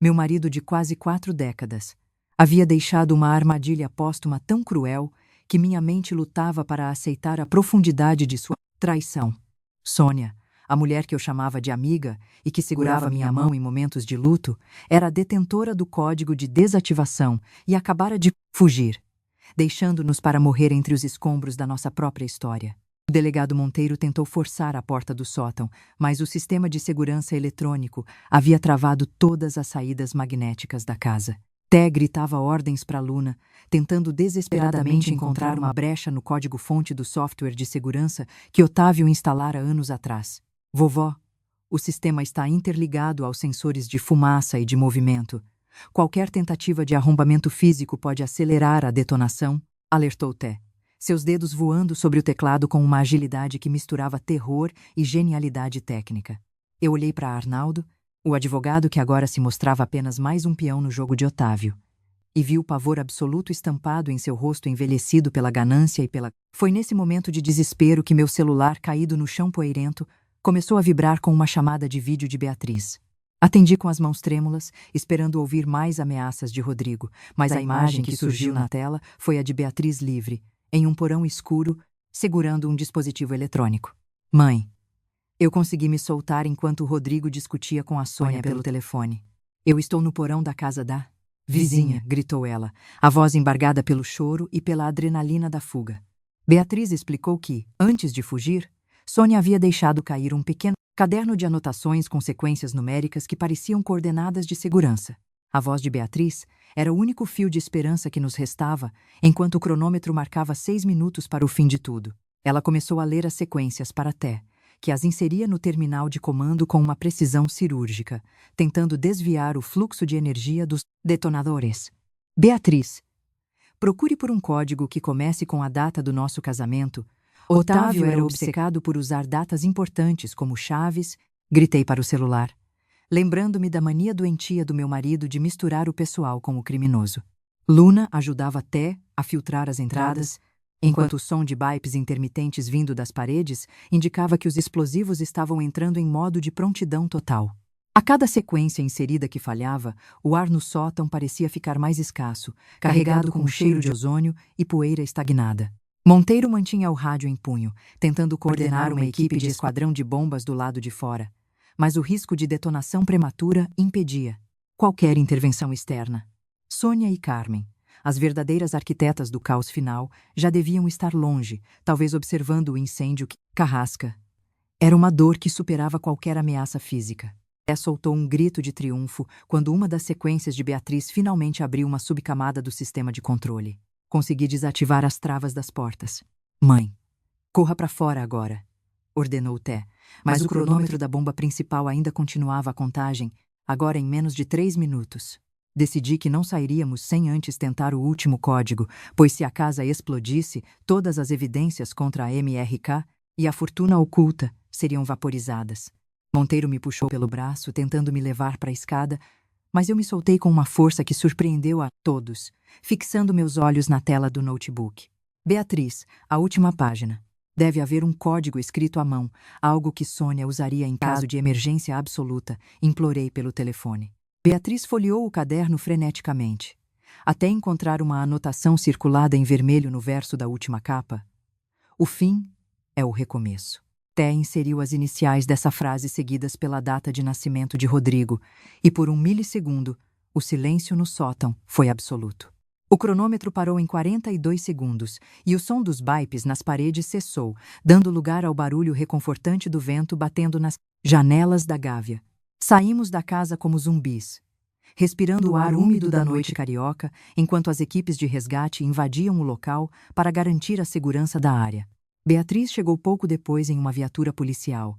meu marido de quase 4 décadas, havia deixado uma armadilha póstuma tão cruel que minha mente lutava para aceitar a profundidade de sua traição. Sônia, a mulher que eu chamava de amiga e que segurava minha mão em momentos de luto, era a detentora do código de desativação e acabara de fugir, deixando-nos para morrer entre os escombros da nossa própria história. O delegado Monteiro tentou forçar a porta do sótão, mas o sistema de segurança eletrônico havia travado todas as saídas magnéticas da casa. Té gritava ordens para Luna, tentando desesperadamente encontrar uma brecha no código-fonte do software de segurança que Otávio instalara anos atrás. Vovó, o sistema está interligado aos sensores de fumaça e de movimento. Qualquer tentativa de arrombamento físico pode acelerar a detonação, alertou Té, seus dedos voando sobre o teclado com uma agilidade que misturava terror e genialidade técnica. Eu olhei para Arnaldo, o advogado que agora se mostrava apenas mais um peão no jogo de Otávio, e vi o pavor absoluto estampado em seu rosto envelhecido pela ganância e pela... Foi nesse momento de desespero que meu celular, caído no chão poeirento, começou a vibrar com uma chamada de vídeo de Beatriz. Atendi com as mãos trêmulas, esperando ouvir mais ameaças de Rodrigo, mas a imagem que surgiu na tela foi a de Beatriz livre, em um porão escuro, segurando um dispositivo eletrônico. Mãe, eu consegui me soltar enquanto Rodrigo discutia com a Sônia pelo telefone. Eu estou no porão da casa da vizinha, gritou ela, a voz embargada pelo choro e pela adrenalina da fuga. Beatriz explicou que, antes de fugir, Sônia havia deixado cair um pequeno caderno de anotações com sequências numéricas que pareciam coordenadas de segurança. A voz de Beatriz era o único fio de esperança que nos restava, enquanto o cronômetro marcava 6 minutos para o fim de tudo. Ela começou a ler as sequências para Té, que as inseria no terminal de comando com uma precisão cirúrgica, tentando desviar o fluxo de energia dos detonadores. Beatriz, procure por um código que comece com a data do nosso casamento. Otávio era obcecado por usar datas importantes como chaves. Gritei para o celular, lembrando-me da mania doentia do meu marido de misturar o pessoal com o criminoso. Luna ajudava Té a filtrar as entradas, enquanto o som de bipes intermitentes vindo das paredes indicava que os explosivos estavam entrando em modo de prontidão total. A cada sequência inserida que falhava, o ar no sótão parecia ficar mais escasso, carregado com um cheiro de ozônio e poeira estagnada. Monteiro mantinha o rádio em punho, tentando coordenar uma equipe de esquadrão de bombas do lado de fora, mas o risco de detonação prematura impedia qualquer intervenção externa. Sônia e Carmen, as verdadeiras arquitetas do caos final, já deviam estar longe, talvez observando o incêndio que... Carrasca. Era uma dor que superava qualquer ameaça física. Té soltou um grito de triunfo quando uma das sequências de Beatriz finalmente abriu uma subcamada do sistema de controle. Consegui desativar as travas das portas. Mãe, corra para fora agora, ordenou Té, mas o cronômetro da bomba principal ainda continuava a contagem, agora em menos de 3 minutos. Decidi que não sairíamos sem antes tentar o último código, pois se a casa explodisse, todas as evidências contra a MRK e a fortuna oculta seriam vaporizadas. Monteiro me puxou pelo braço, tentando me levar para a escada, mas eu me soltei com uma força que surpreendeu a todos, fixando meus olhos na tela do notebook. Beatriz, a última página. Deve haver um código escrito à mão, algo que Sônia usaria em caso de emergência absoluta, implorei pelo telefone. Beatriz folheou o caderno freneticamente, até encontrar uma anotação circulada em vermelho no verso da última capa. O fim é o recomeço. Té inseriu as iniciais dessa frase seguidas pela data de nascimento de Rodrigo, e por 1 milissegundo, o silêncio no sótão foi absoluto. O cronômetro parou em 42 segundos e o som dos bipes nas paredes cessou, dando lugar ao barulho reconfortante do vento batendo nas janelas da gávea. Saímos da casa como zumbis, respirando o ar úmido da noite carioca, enquanto as equipes de resgate invadiam o local para garantir a segurança da área. Beatriz chegou pouco depois em uma viatura policial,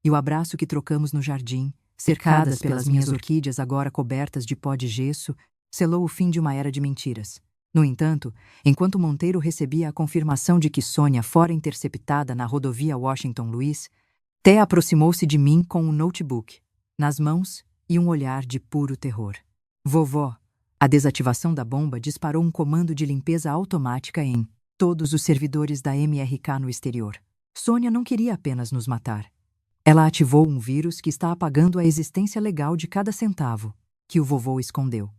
e o abraço que trocamos no jardim, cercadas pelas minhas orquídeas agora cobertas de pó de gesso, selou o fim de uma era de mentiras. No entanto, enquanto Monteiro recebia a confirmação de que Sônia fora interceptada na rodovia Washington-Luiz, Té aproximou-se de mim com um notebook nas mãos e um olhar de puro terror. Vovó, a desativação da bomba disparou um comando de limpeza automática em todos os servidores da MRK no exterior. Sônia não queria apenas nos matar. Ela ativou um vírus que está apagando a existência legal de cada centavo que o vovô escondeu.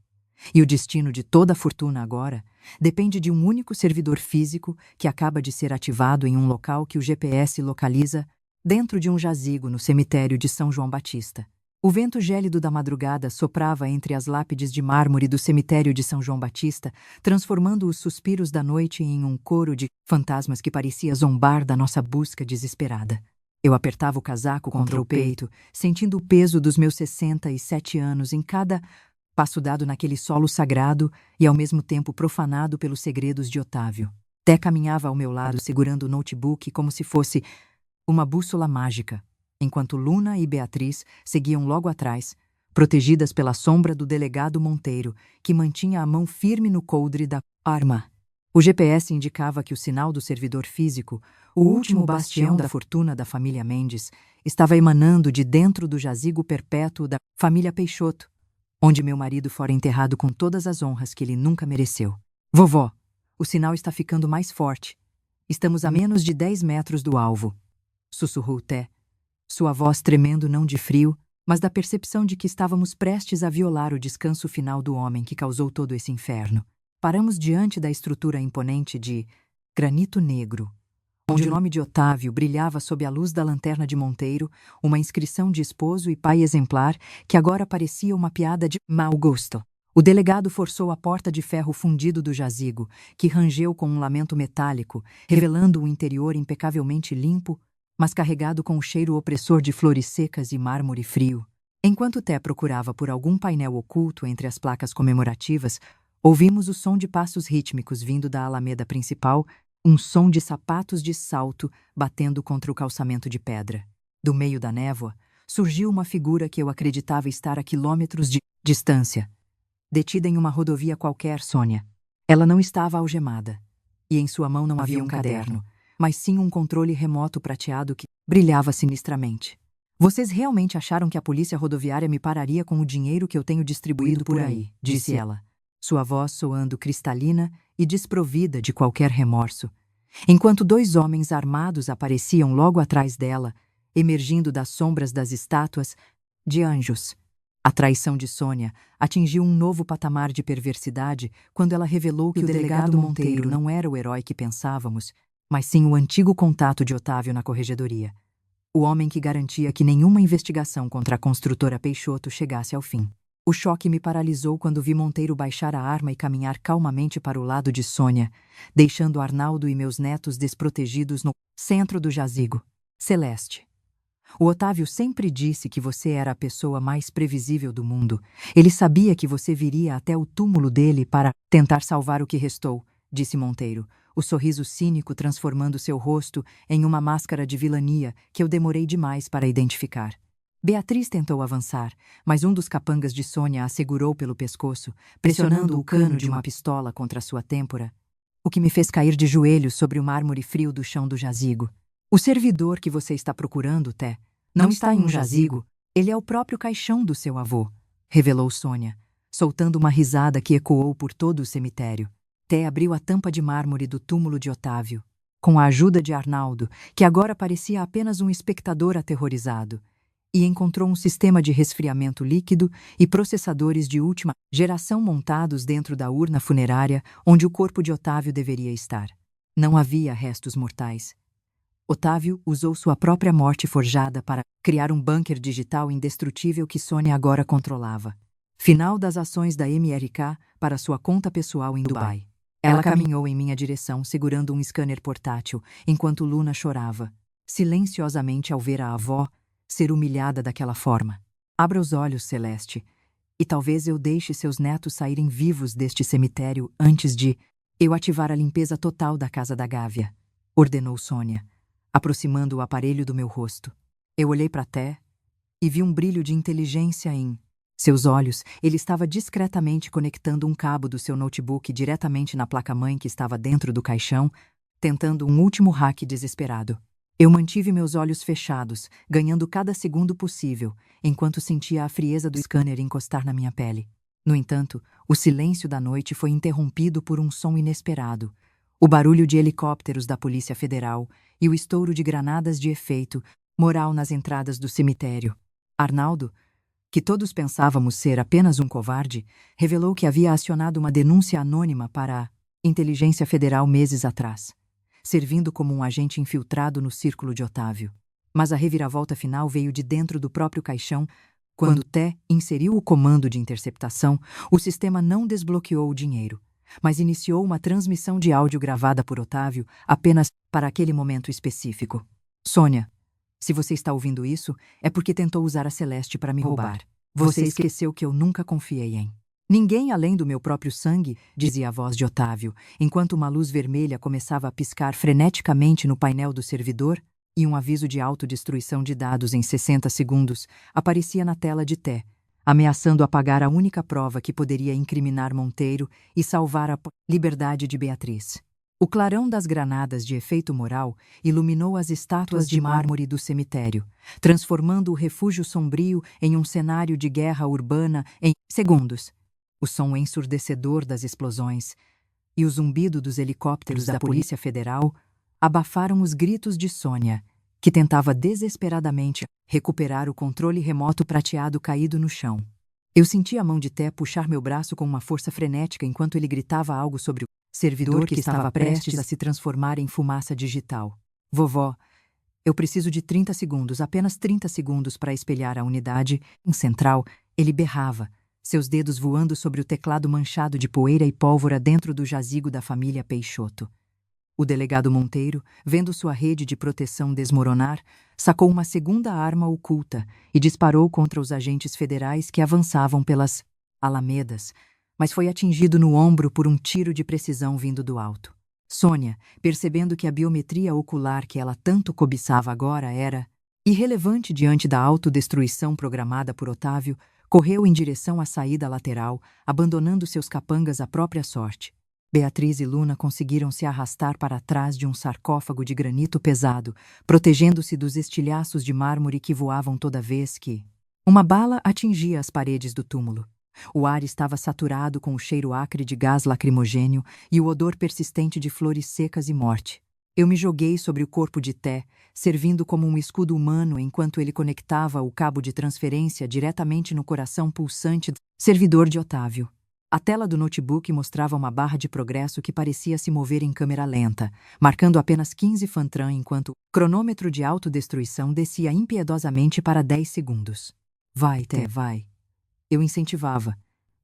E o destino de toda a fortuna agora depende de um único servidor físico que acaba de ser ativado em um local que o GPS localiza dentro de um jazigo no cemitério de São João Batista. O vento gélido da madrugada soprava entre as lápides de mármore do cemitério de São João Batista, transformando os suspiros da noite em um coro de fantasmas que parecia zombar da nossa busca desesperada. Eu apertava o casaco contra o peito, sentindo o peso dos meus 67 anos em cada passo dado naquele solo sagrado e ao mesmo tempo profanado pelos segredos de Otávio. Té caminhava ao meu lado segurando o notebook como se fosse uma bússola mágica, enquanto Luna e Beatriz seguiam logo atrás, protegidas pela sombra do delegado Monteiro, que mantinha a mão firme no coldre da arma. O GPS indicava que o sinal do servidor físico, o último bastião da fortuna da família Mendes, estava emanando de dentro do jazigo perpétuo da família Peixoto, onde meu marido fora enterrado com todas as honras que ele nunca mereceu. Vovó, o sinal está ficando mais forte. Estamos a menos de 10 metros do alvo, sussurrou Té, sua voz tremendo não de frio, mas da percepção de que estávamos prestes a violar o descanso final do homem que causou todo esse inferno. Paramos diante da estrutura imponente de granito negro, onde o nome de Otávio brilhava sob a luz da lanterna de Monteiro, uma inscrição de esposo e pai exemplar que agora parecia uma piada de mau gosto. O delegado forçou a porta de ferro fundido do jazigo, que rangeu com um lamento metálico, revelando um interior impecavelmente limpo, mas carregado com o cheiro opressor de flores secas e mármore frio. Enquanto Té procurava por algum painel oculto entre as placas comemorativas, ouvimos o som de passos rítmicos vindo da alameda principal, um som de sapatos de salto batendo contra o calçamento de pedra. Do meio da névoa, surgiu uma figura que eu acreditava estar a quilômetros de distância. Detida em uma rodovia qualquer, Sônia. Ela não estava algemada, e em sua mão não havia um caderno, mas sim um controle remoto prateado que brilhava sinistramente. Vocês realmente acharam que a polícia rodoviária me pararia com o dinheiro que eu tenho distribuído por aí, disse ela, sua voz soando cristalina e desprovida de qualquer remorso, enquanto dois homens armados apareciam logo atrás dela, emergindo das sombras das estátuas de anjos. A traição de Sônia atingiu um novo patamar de perversidade quando ela revelou que o delegado Monteiro não era o herói que pensávamos, mas sim o antigo contato de Otávio na corregedoria. O homem que garantia que nenhuma investigação contra a construtora Peixoto chegasse ao fim. O choque me paralisou quando vi Monteiro baixar a arma e caminhar calmamente para o lado de Sônia, deixando Arnaldo e meus netos desprotegidos no centro do jazigo. Celeste. O Otávio sempre disse que você era a pessoa mais previsível do mundo. Ele sabia que você viria até o túmulo dele para tentar salvar o que restou, disse Monteiro, o sorriso cínico transformando seu rosto em uma máscara de vilania que eu demorei demais para identificar. Beatriz tentou avançar, mas um dos capangas de Sônia a segurou pelo pescoço, pressionando o cano de uma pistola contra sua têmpora, o que me fez cair de joelhos sobre o mármore frio do chão do jazigo. O servidor que você está procurando, Té, não está em um jazigo, ele é o próprio caixão do seu avô, revelou Sônia, soltando uma risada que ecoou por todo o cemitério. Té abriu a tampa de mármore do túmulo de Otávio, com a ajuda de Arnaldo, que agora parecia apenas um espectador aterrorizado, e encontrou um sistema de resfriamento líquido e processadores de última geração montados dentro da urna funerária onde o corpo de Otávio deveria estar. Não havia restos mortais. Otávio usou sua própria morte forjada para criar um bunker digital indestrutível que Sônia agora controlava. Final das ações da MRK para sua conta pessoal em Dubai. Ela caminhou em minha direção segurando um scanner portátil, enquanto Luna chorava, silenciosamente ao ver a avó ser humilhada daquela forma. Abra os olhos, Celeste, e talvez eu deixe seus netos saírem vivos deste cemitério antes de eu ativar a limpeza total da casa da Gávea, ordenou Sônia, aproximando o aparelho do meu rosto. Eu olhei para Té e vi um brilho de inteligência em seus olhos. Ele estava discretamente conectando um cabo do seu notebook diretamente na placa-mãe que estava dentro do caixão, tentando um último hack desesperado. Eu mantive meus olhos fechados, ganhando cada segundo possível, enquanto sentia a frieza do scanner encostar na minha pele. No entanto, o silêncio da noite foi interrompido por um som inesperado. O barulho de helicópteros da Polícia Federal e o estouro de granadas de efeito moral nas entradas do cemitério. Arnaldo, que todos pensávamos ser apenas um covarde, revelou que havia acionado uma denúncia anônima para a Inteligência Federal meses atrás, servindo como um agente infiltrado no círculo de Otávio. Mas a reviravolta final veio de dentro do próprio caixão. Quando Té inseriu o comando de interceptação, o sistema não desbloqueou o dinheiro, mas iniciou uma transmissão de áudio gravada por Otávio apenas para aquele momento específico. Sônia, se você está ouvindo isso, é porque tentou usar a Celeste para me roubar. Você esqueceu que eu nunca confiei em ninguém além do meu próprio sangue, dizia a voz de Otávio, enquanto uma luz vermelha começava a piscar freneticamente no painel do servidor e um aviso de autodestruição de dados em 60 segundos aparecia na tela de Té, ameaçando apagar a única prova que poderia incriminar Monteiro e salvar a liberdade de Beatriz. O clarão das granadas de efeito moral iluminou as estátuas de mármore do cemitério, transformando o refúgio sombrio em um cenário de guerra urbana em segundos. O som ensurdecedor das explosões e o zumbido dos helicópteros da Polícia Federal abafaram os gritos de Sônia, que tentava desesperadamente recuperar o controle remoto prateado caído no chão. Eu senti a mão de Té puxar meu braço com uma força frenética enquanto ele gritava algo sobre o servidor que estava prestes a se transformar em fumaça digital. Vovó, eu preciso de 30 segundos, apenas 30 segundos para espelhar a unidade. Em central, ele berrava, seus dedos voando sobre o teclado manchado de poeira e pólvora dentro do jazigo da família Peixoto. O delegado Monteiro, vendo sua rede de proteção desmoronar, sacou uma segunda arma oculta e disparou contra os agentes federais que avançavam pelas alamedas, mas foi atingido no ombro por um tiro de precisão vindo do alto. Sônia, percebendo que a biometria ocular que ela tanto cobiçava agora era irrelevante diante da autodestruição programada por Otávio, correu em direção à saída lateral, abandonando seus capangas à própria sorte. Beatriz e Luna conseguiram se arrastar para trás de um sarcófago de granito pesado, protegendo-se dos estilhaços de mármore que voavam toda vez que uma bala atingia as paredes do túmulo. O ar estava saturado com o cheiro acre de gás lacrimogênio e o odor persistente de flores secas e morte. Eu me joguei sobre o corpo de Té, servindo como um escudo humano enquanto ele conectava o cabo de transferência diretamente no coração pulsante do servidor de Otávio. A tela do notebook mostrava uma barra de progresso que parecia se mover em câmera lenta, marcando apenas 15 Fantran enquanto o cronômetro de autodestruição descia impiedosamente para 10 segundos. Vai, Té, vai. Eu incentivava,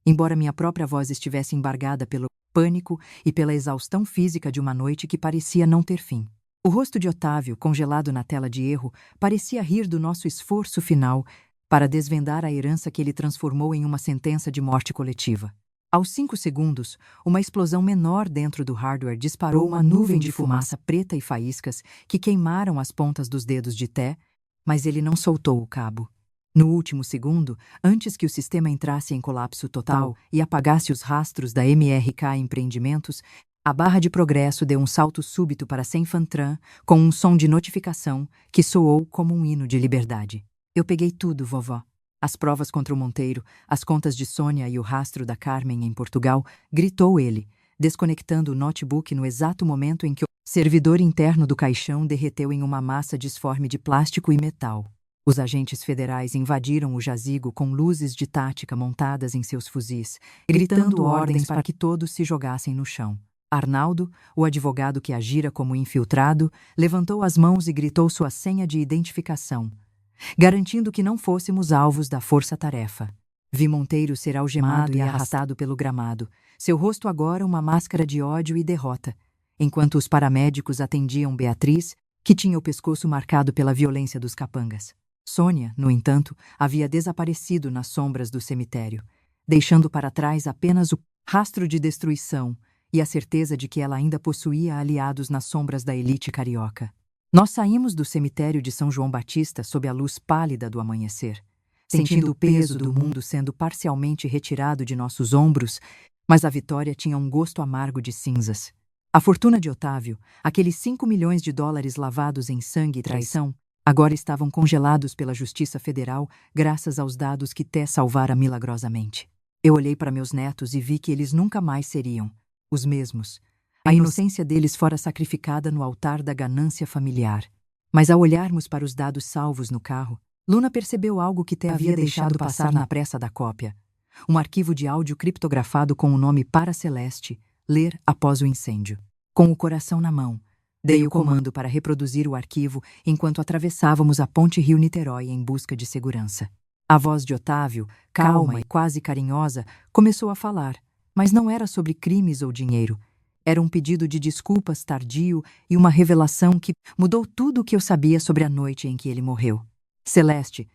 embora minha própria voz estivesse embargada pelo pânico e pela exaustão física de uma noite que parecia não ter fim. O rosto de Otávio, congelado na tela de erro, parecia rir do nosso esforço final para desvendar a herança que ele transformou em uma sentença de morte coletiva. Aos 5 segundos, uma explosão menor dentro do hardware disparou uma nuvem de fumaça preta e faíscas que queimaram as pontas dos dedos de Té, mas ele não soltou o cabo. No último segundo, antes que o sistema entrasse em colapso total e apagasse os rastros da MRK Empreendimentos, a barra de progresso deu um salto súbito para 100 Fantran, com um som de notificação que soou como um hino de liberdade. Eu peguei tudo, vovó. As provas contra o Monteiro, as contas de Sônia e o rastro da Carmen em Portugal, gritou ele, desconectando o notebook no exato momento em que o servidor interno do caixão derreteu em uma massa disforme de plástico e metal. Os agentes federais invadiram o jazigo com luzes de tática montadas em seus fuzis, gritando ordens para que todos se jogassem no chão. Arnaldo, o advogado que agira como infiltrado, levantou as mãos e gritou sua senha de identificação, garantindo que não fôssemos alvos da força-tarefa. Vi Monteiro ser algemado e arrastado pelo gramado, seu rosto agora uma máscara de ódio e derrota, enquanto os paramédicos atendiam Beatriz, que tinha o pescoço marcado pela violência dos capangas. Sônia, no entanto, havia desaparecido nas sombras do cemitério, deixando para trás apenas o rastro de destruição e a certeza de que ela ainda possuía aliados nas sombras da elite carioca. Nós saímos do cemitério de São João Batista sob a luz pálida do amanhecer, sentindo o peso do mundo sendo parcialmente retirado de nossos ombros, mas a vitória tinha um gosto amargo de cinzas. A fortuna de Otávio, aqueles 5 milhões de dólares lavados em sangue e traição, agora estavam congelados pela Justiça Federal graças aos dados que Té salvara milagrosamente. Eu olhei para meus netos e vi que eles nunca mais seriam os mesmos. A inocência deles fora sacrificada no altar da ganância familiar. Mas ao olharmos para os dados salvos no carro, Luna percebeu algo que Té havia deixado passar na pressa da cópia. Um arquivo de áudio criptografado com o nome Paraceleste, ler após o incêndio. Com o coração na mão, dei o comando para reproduzir o arquivo enquanto atravessávamos a ponte Rio-Niterói em busca de segurança. A voz de Otávio, calma e quase carinhosa, começou a falar, mas não era sobre crimes ou dinheiro. Era um pedido de desculpas tardio e uma revelação que mudou tudo o que eu sabia sobre a noite em que ele morreu. Celeste,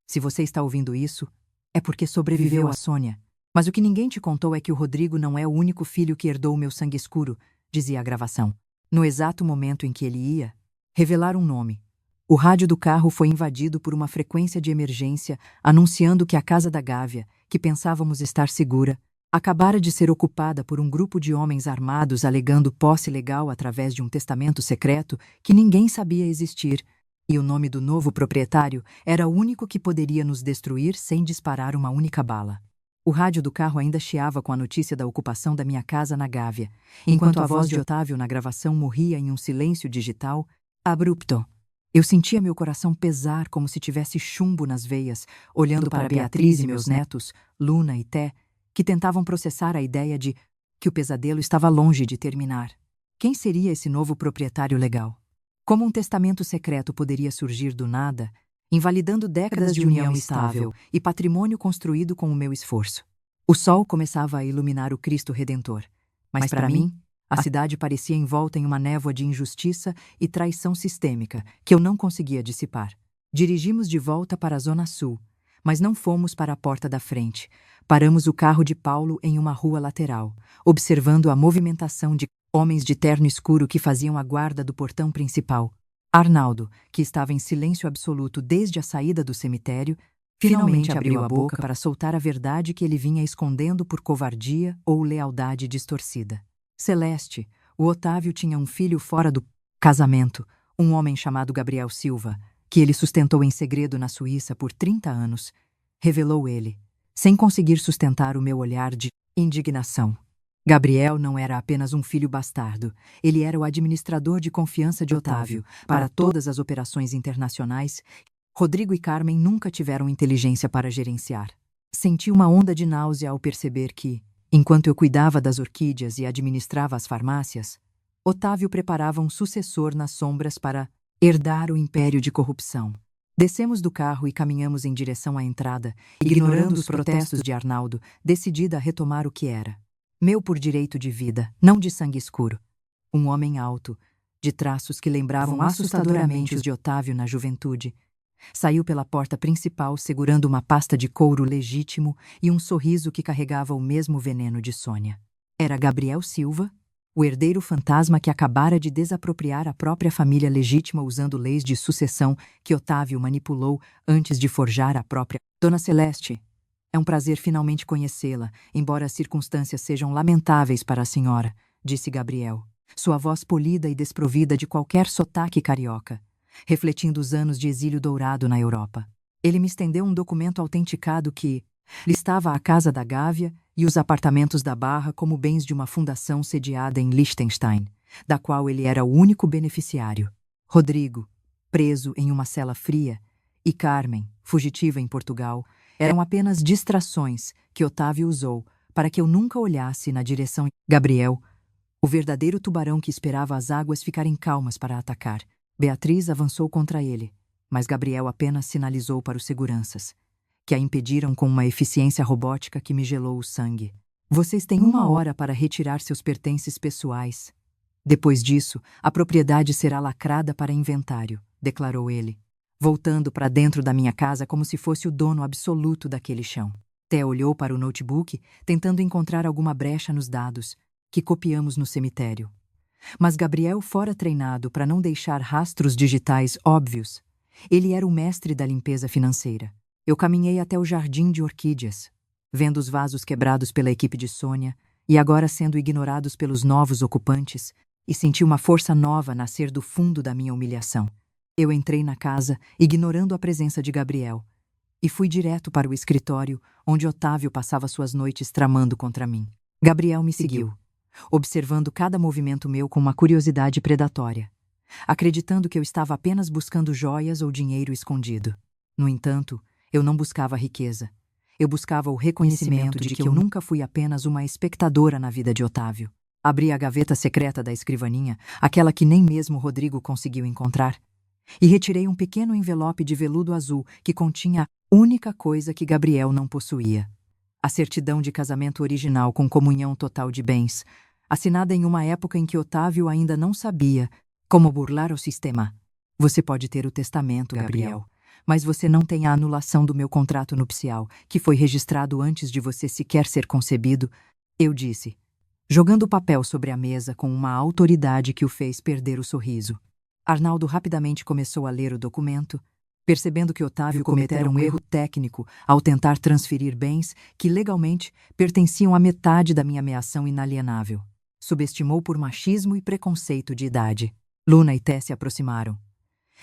se você está ouvindo isso, é porque sobreviveu a Sônia. Mas o que ninguém te contou é que o Rodrigo não é o único filho que herdou o meu sangue escuro, dizia a gravação. No exato momento em que ele ia revelar um nome, o rádio do carro foi invadido por uma frequência de emergência anunciando que a casa da Gávea, que pensávamos estar segura, acabara de ser ocupada por um grupo de homens armados alegando posse legal através de um testamento secreto que ninguém sabia existir, e o nome do novo proprietário era o único que poderia nos destruir sem disparar uma única bala. O rádio do carro ainda chiava com a notícia da ocupação da minha casa na Gávea, enquanto a voz de Otávio na gravação morria em um silêncio digital abrupto. Eu sentia meu coração pesar como se tivesse chumbo nas veias, olhando para Beatriz e meus netos, Luna e Té, que tentavam processar a ideia de que o pesadelo estava longe de terminar. Quem seria esse novo proprietário legal? Como um testamento secreto poderia surgir do nada, invalidando décadas de união estável e patrimônio construído com o meu esforço? O sol começava a iluminar o Cristo Redentor, mas para mim, a cidade parecia envolta em uma névoa de injustiça e traição sistêmica que eu não conseguia dissipar. Dirigimos de volta para a Zona Sul, mas não fomos para a porta da frente. Paramos o carro de Paulo em uma rua lateral, observando a movimentação de homens de terno escuro que faziam a guarda do portão principal. Arnaldo, que estava em silêncio absoluto desde a saída do cemitério, finalmente abriu a boca para soltar a verdade que ele vinha escondendo por covardia ou lealdade distorcida. Celeste, o Otávio tinha um filho fora do casamento, um homem chamado Gabriel Silva, que ele sustentou em segredo na Suíça por 30 anos, revelou ele, sem conseguir sustentar o meu olhar de indignação. Gabriel não era apenas um filho bastardo, ele era o administrador de confiança de Otávio para todas as operações internacionais. Rodrigo e Carmen nunca tiveram inteligência para gerenciar. Senti uma onda de náusea ao perceber que, enquanto eu cuidava das orquídeas e administrava as farmácias, Otávio preparava um sucessor nas sombras para herdar o império de corrupção. Descemos do carro e caminhamos em direção à entrada, ignorando os protestos de Arnaldo, decidida a retomar o que era meu por direito de vida, não de sangue escuro. Um homem alto, de traços que lembravam assustadoramente os de Otávio na juventude, saiu pela porta principal segurando uma pasta de couro legítimo e um sorriso que carregava o mesmo veneno de Sônia. Era Gabriel Silva, o herdeiro fantasma que acabara de desapropriar a própria família legítima usando leis de sucessão que Otávio manipulou antes de forjar a própria. Dona Celeste, é um prazer finalmente conhecê-la, embora as circunstâncias sejam lamentáveis para a senhora, disse Gabriel, sua voz polida e desprovida de qualquer sotaque carioca, refletindo os anos de exílio dourado na Europa. Ele me estendeu um documento autenticado que listava a casa da Gávea e os apartamentos da Barra como bens de uma fundação sediada em Liechtenstein, da qual ele era o único beneficiário. Rodrigo, preso em uma cela fria, e Carmen, fugitiva em Portugal, eram apenas distrações que Otávio usou para que eu nunca olhasse na direção de Gabriel, o verdadeiro tubarão que esperava as águas ficarem calmas para atacar. Beatriz avançou contra ele, mas Gabriel apenas sinalizou para os seguranças, que a impediram com uma eficiência robótica que me gelou o sangue. Vocês têm 1 hora para retirar seus pertences pessoais. Depois disso, a propriedade será lacrada para inventário, declarou ele, voltando para dentro da minha casa como se fosse o dono absoluto daquele chão. Té olhou para o notebook, tentando encontrar alguma brecha nos dados, que copiamos no cemitério. Mas Gabriel fora treinado para não deixar rastros digitais óbvios. Ele era o mestre da limpeza financeira. Eu caminhei até o jardim de orquídeas, vendo os vasos quebrados pela equipe de Sônia e agora sendo ignorados pelos novos ocupantes, e senti uma força nova nascer do fundo da minha humilhação. Eu entrei na casa, ignorando a presença de Gabriel, e fui direto para o escritório, onde Otávio passava suas noites tramando contra mim. Gabriel me seguiu, observando cada movimento meu com uma curiosidade predatória, acreditando que eu estava apenas buscando joias ou dinheiro escondido. No entanto, eu não buscava riqueza. Eu buscava o reconhecimento de que eu nunca fui apenas uma espectadora na vida de Otávio. Abri a gaveta secreta da escrivaninha, aquela que nem mesmo Rodrigo conseguiu encontrar, e retirei um pequeno envelope de veludo azul que continha a única coisa que Gabriel não possuía: a certidão de casamento original com comunhão total de bens, assinada em uma época em que Otávio ainda não sabia como burlar o sistema. Você pode ter o testamento, Gabriel, mas você não tem a anulação do meu contrato nupcial, que foi registrado antes de você sequer ser concebido, eu disse, jogando o papel sobre a mesa com uma autoridade que o fez perder o sorriso. Arnaldo rapidamente começou a ler o documento, percebendo que Otávio cometera um erro técnico ao tentar transferir bens que legalmente pertenciam à metade da minha ameação inalienável. Subestimou por machismo e preconceito de idade. Luna e Té se aproximaram.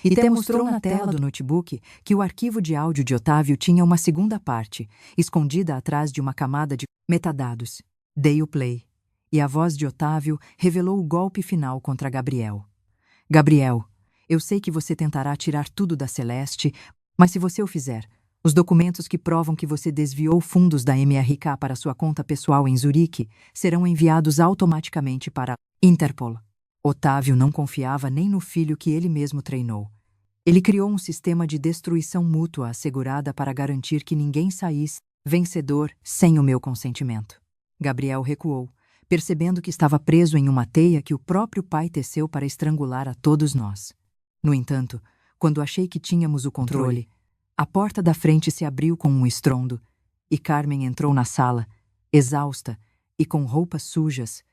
E Té mostrou na tela do notebook que o arquivo de áudio de Otávio tinha uma segunda parte, escondida atrás de uma camada de metadados. Dei o play, e a voz de Otávio revelou o golpe final contra Gabriel. Gabriel, eu sei que você tentará tirar tudo da Celeste, mas se você o fizer, os documentos que provam que você desviou fundos da MRK para sua conta pessoal em Zurique serão enviados automaticamente para a Interpol. Otávio não confiava nem no filho que ele mesmo treinou. Ele criou um sistema de destruição mútua assegurada para garantir que ninguém saísse vencedor sem o meu consentimento. Gabriel recuou, percebendo que estava preso em uma teia que o próprio pai teceu para estrangular a todos nós. No entanto, quando achei que tínhamos o controle, a porta da frente se abriu com um estrondo e Carmen entrou na sala, exausta e com roupas sujas,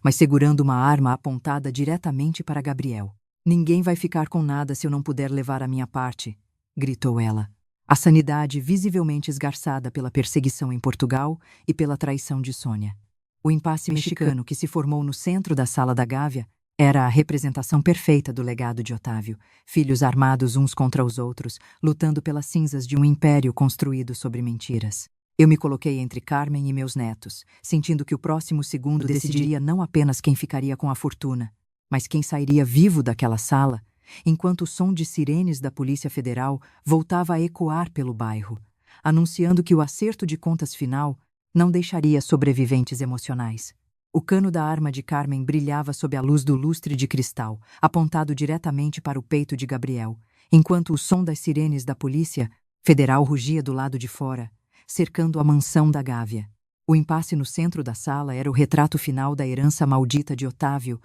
mas segurando uma arma apontada diretamente para Gabriel. Ninguém vai ficar com nada se eu não puder levar a minha parte, gritou ela, a sanidade visivelmente esgarçada pela perseguição em Portugal e pela traição de Sônia. O impasse mexicano que se formou no centro da sala da Gávea era a representação perfeita do legado de Otávio, filhos armados uns contra os outros, lutando pelas cinzas de um império construído sobre mentiras. Eu me coloquei entre Carmen e meus netos, sentindo que o próximo segundo decidiria não apenas quem ficaria com a fortuna, mas quem sairia vivo daquela sala, enquanto o som de sirenes da Polícia Federal voltava a ecoar pelo bairro, anunciando que o acerto de contas final não deixaria sobreviventes emocionais. O cano da arma de Carmen brilhava sob a luz do lustre de cristal, apontado diretamente para o peito de Gabriel, enquanto o som das sirenes da Polícia Federal rugia do lado de fora, cercando a mansão da Gávea. O impasse no centro da sala era o retrato final da herança maldita de Otávio,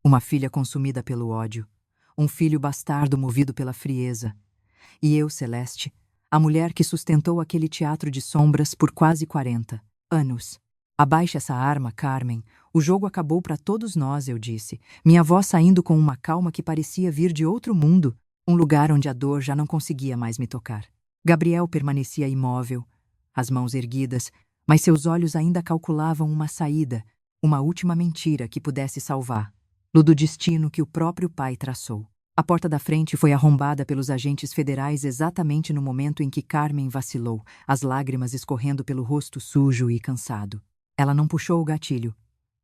uma filha consumida pelo ódio, um filho bastardo movido pela frieza. E eu, Celeste, a mulher que sustentou aquele teatro de sombras por quase 40 anos. Abaixe essa arma, Carmen. O jogo acabou para todos nós, eu disse, minha voz saindo com uma calma que parecia vir de outro mundo, um lugar onde a dor já não conseguia mais me tocar. Gabriel permanecia imóvel, as mãos erguidas, mas seus olhos ainda calculavam uma saída, uma última mentira que pudesse salvar do destino que o próprio pai traçou. A porta da frente foi arrombada pelos agentes federais exatamente no momento em que Carmen vacilou, as lágrimas escorrendo pelo rosto sujo e cansado. Ela não puxou o gatilho.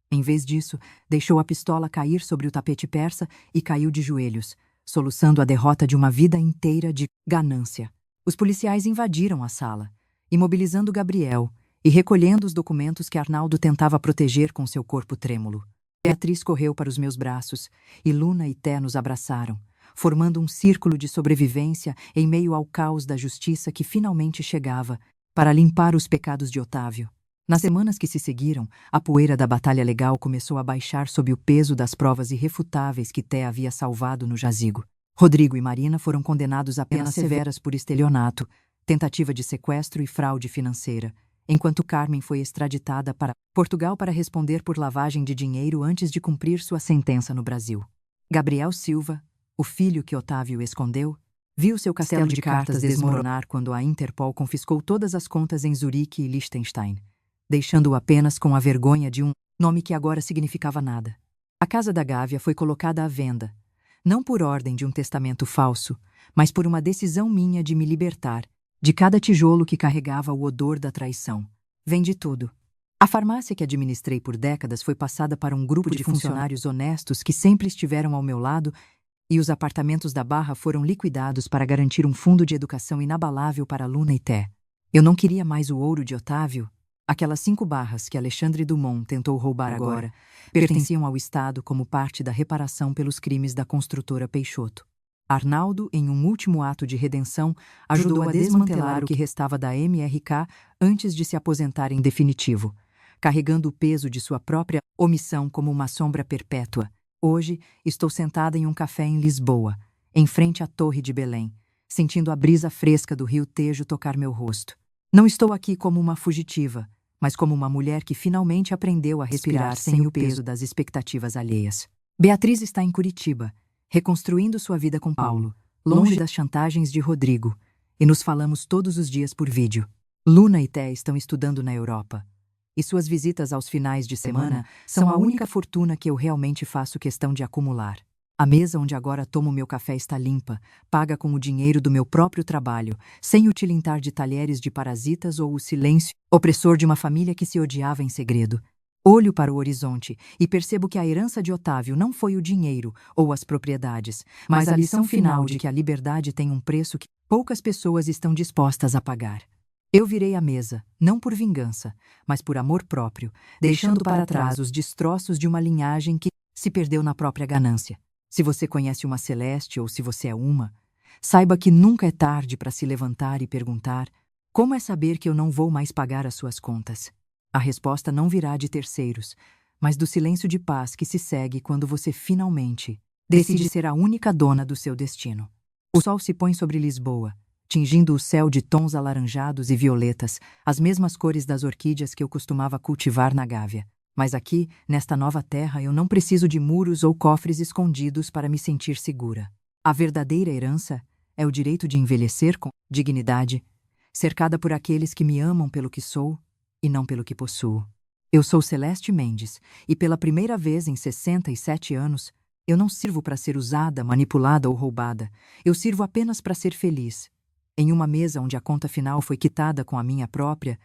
Em vez disso, deixou a pistola cair sobre o tapete persa e caiu de joelhos, soluçando a derrota de uma vida inteira de ganância. Os policiais invadiram a sala, imobilizando Gabriel e recolhendo os documentos que Arnaldo tentava proteger com seu corpo trêmulo. Beatriz correu para os meus braços e Luna e Té nos abraçaram, formando um círculo de sobrevivência em meio ao caos da justiça que finalmente chegava para limpar os pecados de Otávio. Nas semanas que se seguiram, a poeira da batalha legal começou a baixar sob o peso das provas irrefutáveis que Té havia salvado no jazigo. Rodrigo e Marina foram condenados a penas severas por estelionato, tentativa de sequestro e fraude financeira, enquanto Carmen foi extraditada para Portugal para responder por lavagem de dinheiro antes de cumprir sua sentença no Brasil. Gabriel Silva, o filho que Otávio escondeu, viu seu castelo de cartas desmoronar quando a Interpol confiscou todas as contas em Zurique e Liechtenstein, deixando-o apenas com a vergonha de um nome que agora significava nada. A Casa da Gávea foi colocada à venda, não por ordem de um testamento falso, mas por uma decisão minha de me libertar de cada tijolo que carregava o odor da traição. Vendi tudo. A farmácia que administrei por décadas foi passada para um grupo de funcionários honestos que sempre estiveram ao meu lado, e os apartamentos da Barra foram liquidados para garantir um fundo de educação inabalável para Luna e Té. Eu não queria mais o ouro de Otávio. Aquelas 5 barras que Alexandre Dumont tentou roubar agora pertenciam ao Estado como parte da reparação pelos crimes da construtora Peixoto. Arnaldo, em um último ato de redenção, ajudou a desmantelar o que restava da MRK antes de se aposentar em definitivo, carregando o peso de sua própria omissão como uma sombra perpétua. Hoje, estou sentada em um café em Lisboa, em frente à Torre de Belém, sentindo a brisa fresca do rio Tejo tocar meu rosto. Não estou aqui como uma fugitiva, mas como uma mulher que finalmente aprendeu a respirar sem o peso das expectativas alheias. Beatriz está em Curitiba, reconstruindo sua vida com Paulo, longe das chantagens de Rodrigo, e nos falamos todos os dias por vídeo. Luna e Té estão estudando na Europa, e suas visitas aos finais de semana são a única fortuna que eu realmente faço questão de acumular. A mesa onde agora tomo meu café está limpa, paga com o dinheiro do meu próprio trabalho, sem o tilintar de talheres de parasitas ou o silêncio opressor de uma família que se odiava em segredo. Olho para o horizonte e percebo que a herança de Otávio não foi o dinheiro ou as propriedades, mas a lição final de que a liberdade tem um preço que poucas pessoas estão dispostas a pagar. Eu virei a mesa, não por vingança, mas por amor próprio, deixando para trás os destroços de uma linhagem que se perdeu na própria ganância. Se você conhece uma Celeste ou se você é uma, saiba que nunca é tarde para se levantar e perguntar: como é saber que eu não vou mais pagar as suas contas? A resposta não virá de terceiros, mas do silêncio de paz que se segue quando você finalmente decide ser a única dona do seu destino. O sol se põe sobre Lisboa, tingindo o céu de tons alaranjados e violetas, as mesmas cores das orquídeas que eu costumava cultivar na Gávea. Mas aqui, nesta nova terra, eu não preciso de muros ou cofres escondidos para me sentir segura. A verdadeira herança é o direito de envelhecer com dignidade, cercada por aqueles que me amam pelo que sou e não pelo que possuo. Eu sou Celeste Mendes, e pela primeira vez em 67 anos, eu não sirvo para ser usada, manipulada ou roubada. Eu sirvo apenas para ser feliz. Em uma mesa onde a conta final foi quitada com a minha própria,